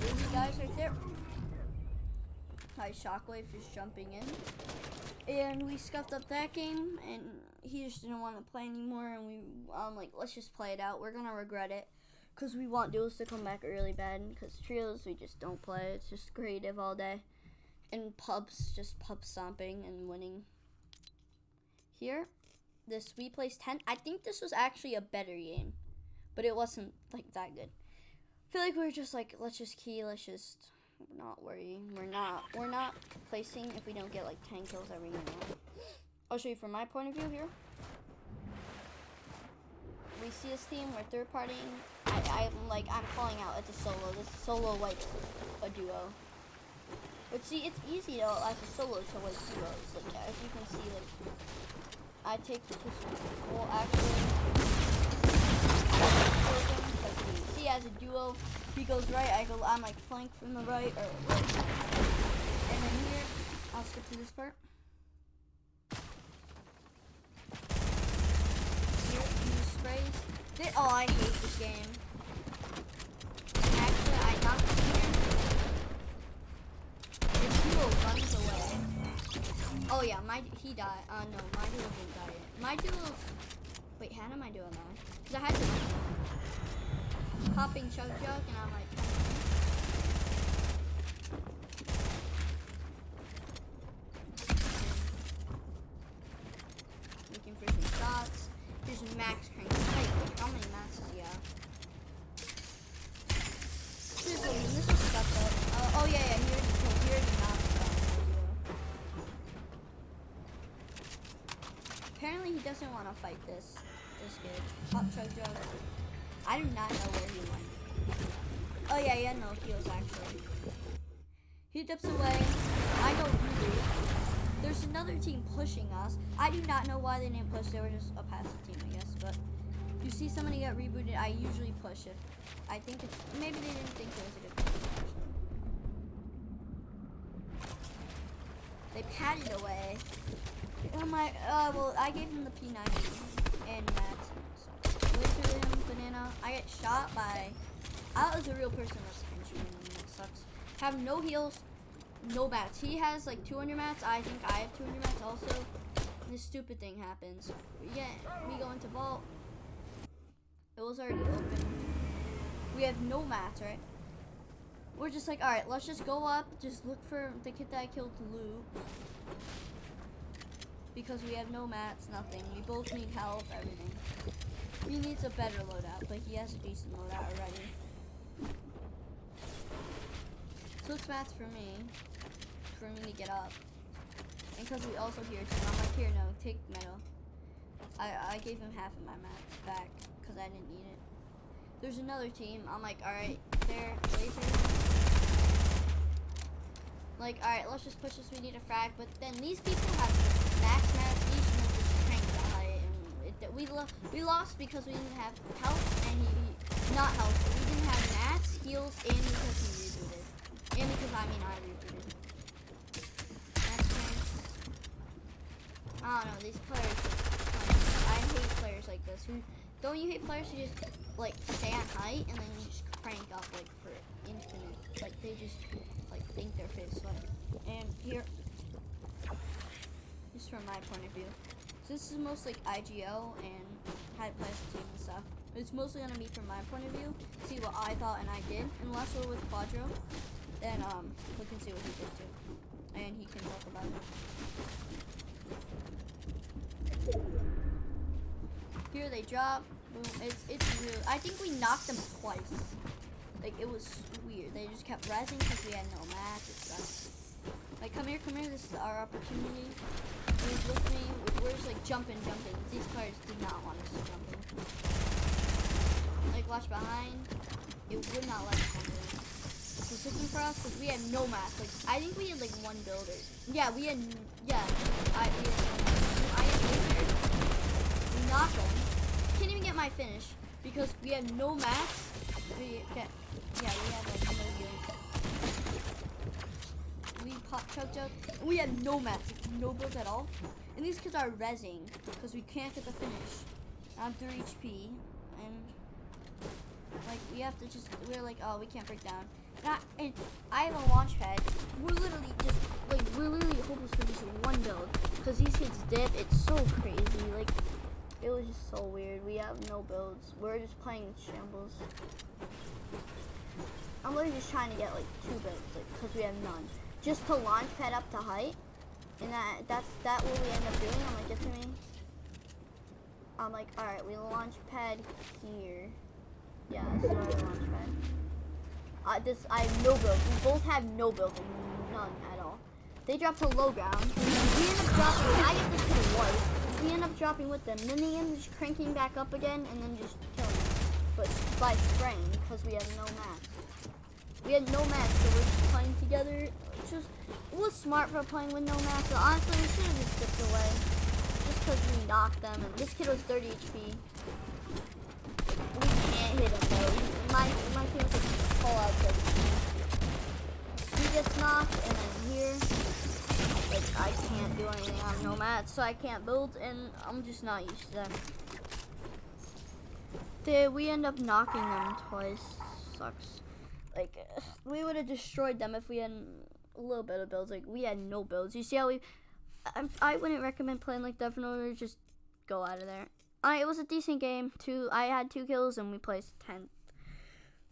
These guys right there. Hi, Shockwave just jumping in. And we scuffed up that game, and he just didn't want to play anymore, and I'm like, let's just play it out. We're gonna regret it. Because we want duels to come back really bad. Because trios, we just don't play. It's just creative all day. And pubs, just pub stomping and winning. Here, we placed 10. I think this was actually a better game. But it wasn't like that good. I feel like we were just like, let's just key. Let's just not worry. We're not placing if we don't get like 10 kills every game. I'll show you from my point of view here. We see this team, we're third partying. I'm calling out it's a solo. This solo wipes a duo. But see, it's easy though as a solo to wipe duos. Like as you can see, like I take the pistol. Well, actually, He has a duo. He goes right, I'm like flank from the right, or right. And then here, I'll skip to this part. Here, he sprays. Oh, I hate this game. Actually, I knocked him here. His duo runs away. Oh yeah, he died. No, my duo didn't die yet. My duo's... Wait, how did my duo die? Because I had to popping chug jug, and I'm like... Looking for some shots. Here's max crank. Wait, how many maxes do you have? This was stuck up. Oh yeah, he already knocked out. Apparently he doesn't want to fight this kid. Pop chug jug. I do not know where he went. Oh yeah, he had no heals actually. He dips away. I go reboot. There's another team pushing us. I do not know why they didn't push. They were just a passive team, I guess. But if you see somebody get rebooted, I usually push it. I think it's, maybe they didn't think it was a good push. They patted away. Oh my, well, I gave him the P90 and that. So, went through him, banana. I get shot by, that was a real person that's henchman, and that sucks. Have no heals, no mats. He has like 200 mats. I think I have 200 mats also. And this stupid thing happens. We go into vault. It was already open. We have no mats, right? We're just like, alright, let's just go up, just look for the kid that I killed to loot. Because we have no mats, nothing. We both need health, everything. He needs a better loadout, but he has a decent loadout already. So it's mats for me to get up. And because we also hear too, I'm like, here, no, take metal. I gave him half of my mats back, because I didn't need it. There's another team, I'm like, alright, there, laser. Like, alright, let's just push this, we need a frag, but then these people have max mats, each one just cranked the height, and we lost because we didn't have health, and not health, but we didn't have mats, heals, and because he rebooted. And because, I rebooted. Max cranks. I don't know, these players, I hate players like this, don't you hate players who just, like, stay on height, and then you just crank up, like, for infinite, like, they just, like, think their face sweat. And here, just from my point of view, so this is mostly like IGL and how to play as a team and stuff. It's mostly gonna be from my point of view, see what I thought and I did. Unless we're with Quadro, then we can see what he did too, and he can talk about it. Here they drop. Boom. It's real. I think we knocked them twice. Like, it was weird. They just kept rezzing because we had no match. It sucks. Like, come here. This is our opportunity. He's with me. We're just like jumping. These players did not want us to jump in. Like, watch behind. It would not let us jump in. It was looking for us because we had no match. Like, I think we had like one builder. Yeah, we had. Yeah, I had laser. We knocked them. Can't even get my finish because we had no match. We had like no heals. We pop chug jug. We had no mats, no builds at all. And these kids are rezzing because we can't get the finish. I'm 3 HP, and like we have to just. We're like, oh, we can't break down. And I have a launch pad. We're literally hopeless for just one build because these kids dip. It's so crazy. Like, it was just so weird. We have no builds. We're just playing shambles. I'm literally just trying to get like 2 builds, like, because we have none. Just to launch pad up to height, and that's what we end up doing. I'm like, get to me. I'm like, all right, we launch pad here. Yeah, this is our launch pad. I have no builds. We both have no builds, none at all. They drop to low ground. We end up dropping. I get this to the white. We end up dropping with them. Then they end up just cranking back up again, and then just killing them. But by spraying, because we have no match. We had no match, so we're just playing together. It was smart for playing with no match, but honestly, we should have just dipped away. Just because we knocked them, and this kid was 30 HP. hit him though. My team could pull out because he gets knocked, and then here, like, I can't do anything. I have no mats, so I can't build, and I'm just not used to that. We end up knocking them twice. Sucks. Like, we would have destroyed them if we had a little bit of builds. Like, we had no builds. You see how I wouldn't recommend playing like that in order. Just go out of there. It was a decent game. I had 2 kills and we placed 10th.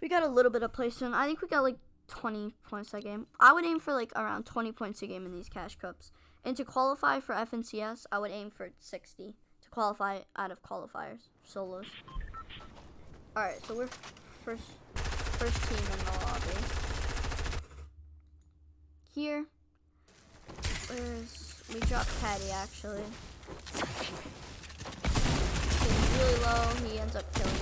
We got a little bit of placement. I think we got like 20 points that game. I would aim for like around 20 points a game in these cash cups. And to qualify for FNCS, I would aim for 60 to qualify out of qualifiers, solos. Alright, so we're first team in the lobby. Here is, we dropped Patty actually. He's really low, he ends up killing me.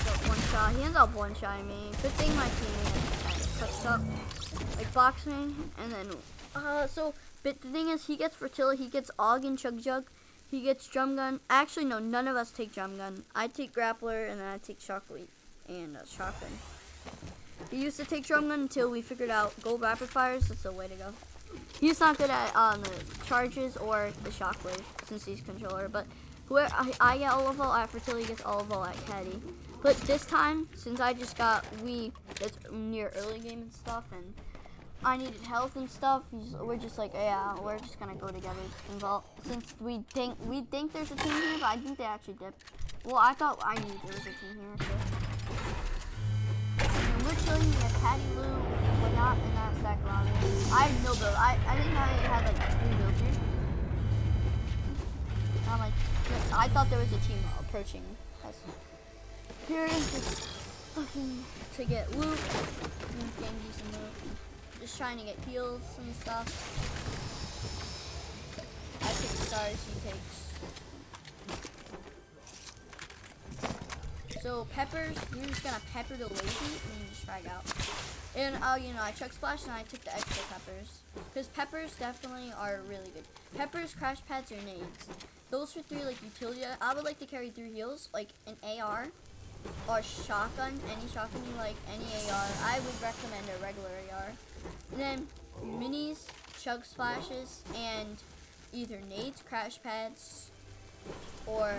So one shot, he ends up one-shotting me. Good thing my teammate touched up, like boxed me, and then, but the thing is, he gets Fertilla, he gets Og and Chug Jug. He gets drum gun. Actually, no, none of us take drum gun. I take grappler, and then I take shockwave and shotgun. We used to take drum gun until we figured out gold rapid fires. That's the way to go. He's not good at the charges or the shockwave since he's controller. But whoever I get all of all at Fertility gets all of all at Caddy. But this time, since I just got it's near early game and stuff, and I needed health and stuff. We're just like, yeah, we're just gonna go together and vault. Since we think there's a team here, but I think they actually did. Well, I thought I knew there was a team here. So. And we're chilling at Patty Lou. We're not in that stack lobby. I had no build. I think I had like 3 builds here. I'm like, I thought there was a team approaching us. Here is just looking to get loot. Getting decent loot. Just trying to get heals and stuff. I take stars, he takes. So peppers, we're just gonna pepper the lazy and just frag out. And I chug splash and I took the extra peppers. Because peppers definitely are really good. Peppers, crash pads, or nades. Those are 3 like utility. I would like to carry 3 heals, like an AR. Or shotgun, any shotgun you like, any AR. I would recommend a regular AR. And then minis, chug splashes, and either nades, crash pads, or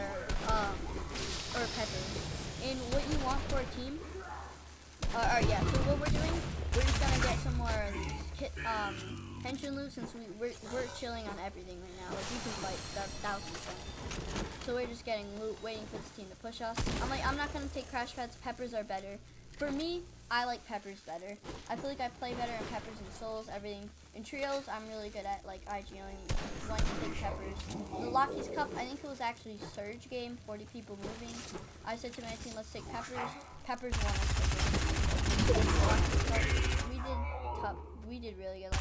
peppers. And what you want for a team, so what we're doing, we're just gonna get some more pension loot since we're chilling on everything right now. Like we can fight 1,000%. So we're just getting loot, waiting for this team to push us. I'm not gonna take crash pads. Peppers are better. For me, I like peppers better. I feel like I play better in peppers and solos, everything. In trios, I'm really good at like IGLing when to take peppers. The Lockies Cup, I think it was actually Surge game, 40 people moving. I said to my team, let's take peppers. Peppers won us the game. We did really good.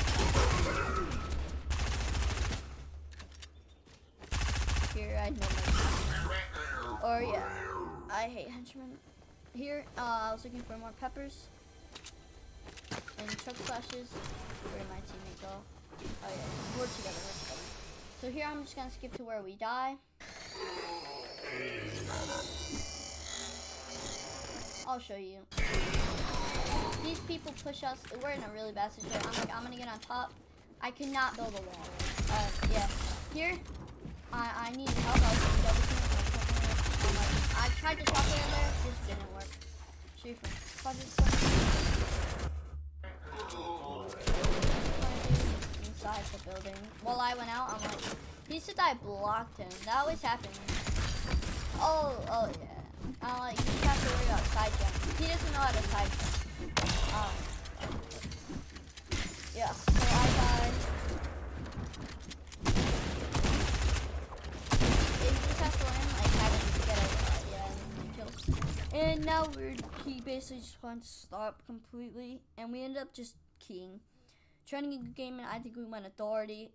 Here, I know my or yeah, I hate henchmen. Here, I was looking for more peppers and chug flashes. Where did my teammate go? Oh yeah, we're together. So here I'm just gonna skip to where we die. I'll show you. These people push us. We're in a really bad situation. I'm gonna get on top. I cannot build a wall. Yeah. Here, I need help. I was doing double team. I tried to shot in there. Just didn't work. Shoot from inside the building. While I went out, I'm like, he said I blocked him. That always happens. Oh yeah. I'm like, you just have to worry about side jump. He doesn't know how to side jump. Yeah. So I died. You just have to learn like how to get a kill. And now he basically just wants to stop completely, and we ended up just keying. Trying to get a good game, and I think we went authority.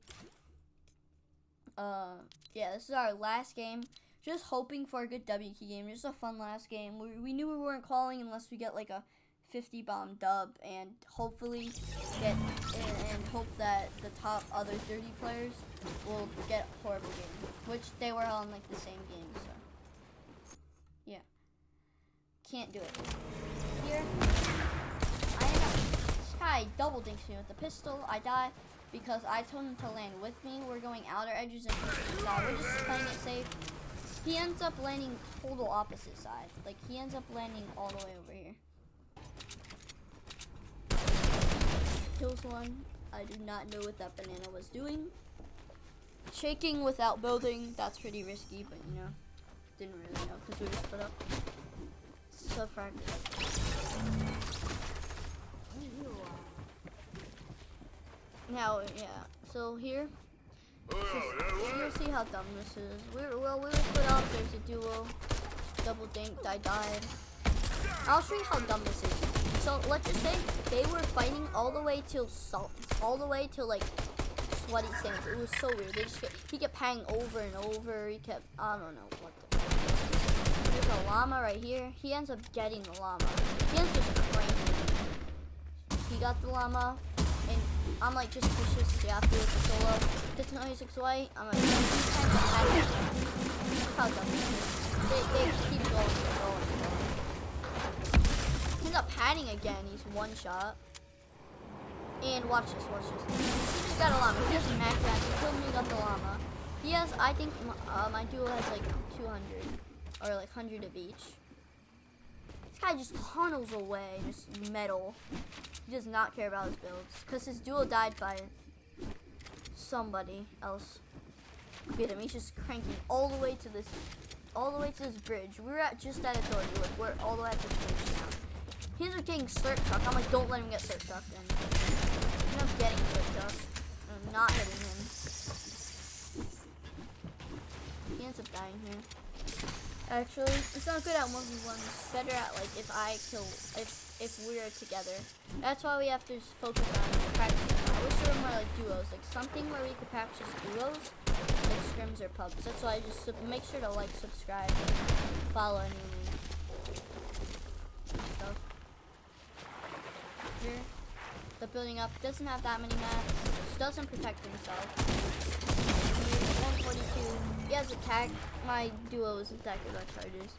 Yeah, this is our last game. Just hoping for a good W key game. Just a fun last game. We knew we weren't calling unless we get like a 50 bomb dub, and hopefully hope that the top other 30 players will get a horrible game, which they were on like the same game. So yeah. Can't do it. Here, I end up, this guy double dinks me with the pistol. I die because I told him to land with me. We're going outer edges and we're just playing it safe. He ends up landing total opposite side. Like, he ends up landing all the way over here. Kills one. I do not know what that banana was doing. Shaking without building, that's pretty risky, but you know, didn't really know because we were split up. So fragmented. Now, yeah, so here, you'll see how dumb this is. We were split up, there's a duo, double dinked, I died. I'll show you how dumb this is. So let's just say they were fighting all the way till like sweaty sands. It was so weird. He kept hanging over and over. He kept, I don't know what the fuck. There's a llama right here. He ends up getting the llama. He ends up just cranking. He got the llama, and I'm like, just push this. Yeah, after with the solo. Gets 96 white. I'm like, he's kind of hacking. How dumb this is. They just keep going and going and going. He ends up padding again. He's one shot. And watch this, watch this. He just got a llama. He has max max. He killed me, got the llama. He has, I think, my duo has like 200. Or like 100 of each. This guy just tunnels away, just metal. He does not care about his builds. Because his duo died by somebody else. Look at him, he's just cranking all the way to this bridge. We were just at authority. Look, we're all the way at this bridge now. He ends up getting slurp truck. I'm like, don't let him get slurp truck then. He ends up getting slurp truck. I'm not hitting him. He ends up dying here. Actually, it's not good at 1v1. It's better at like if we're together. That's why we have to focus on practicing. I wish there were more like duos, like something where we could practice duos, like scrims or pubs. That's why I just make sure to like, subscribe, follow, and stuff. Here, the building up doesn't have that many mats. Doesn't protect himself. 142. He has attack. My duo is attacked by charges.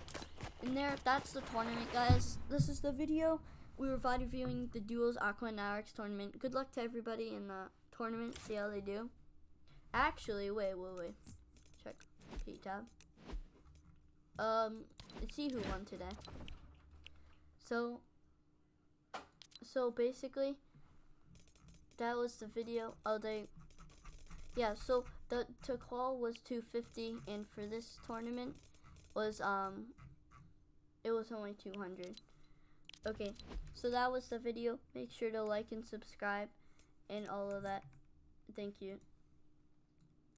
And there, that's the tournament, guys. This is the video. We were VOD reviewing the duos Aqua and Nyrox tournament. Good luck to everybody in the tournament. See how they do. Actually, wait. Check P tab. Let's see who won today. So basically, that was the video. Yeah, so to call was 250, and for this tournament was it was only 200. Okay, so that was the video. Make sure to like and subscribe and all of that. Thank you.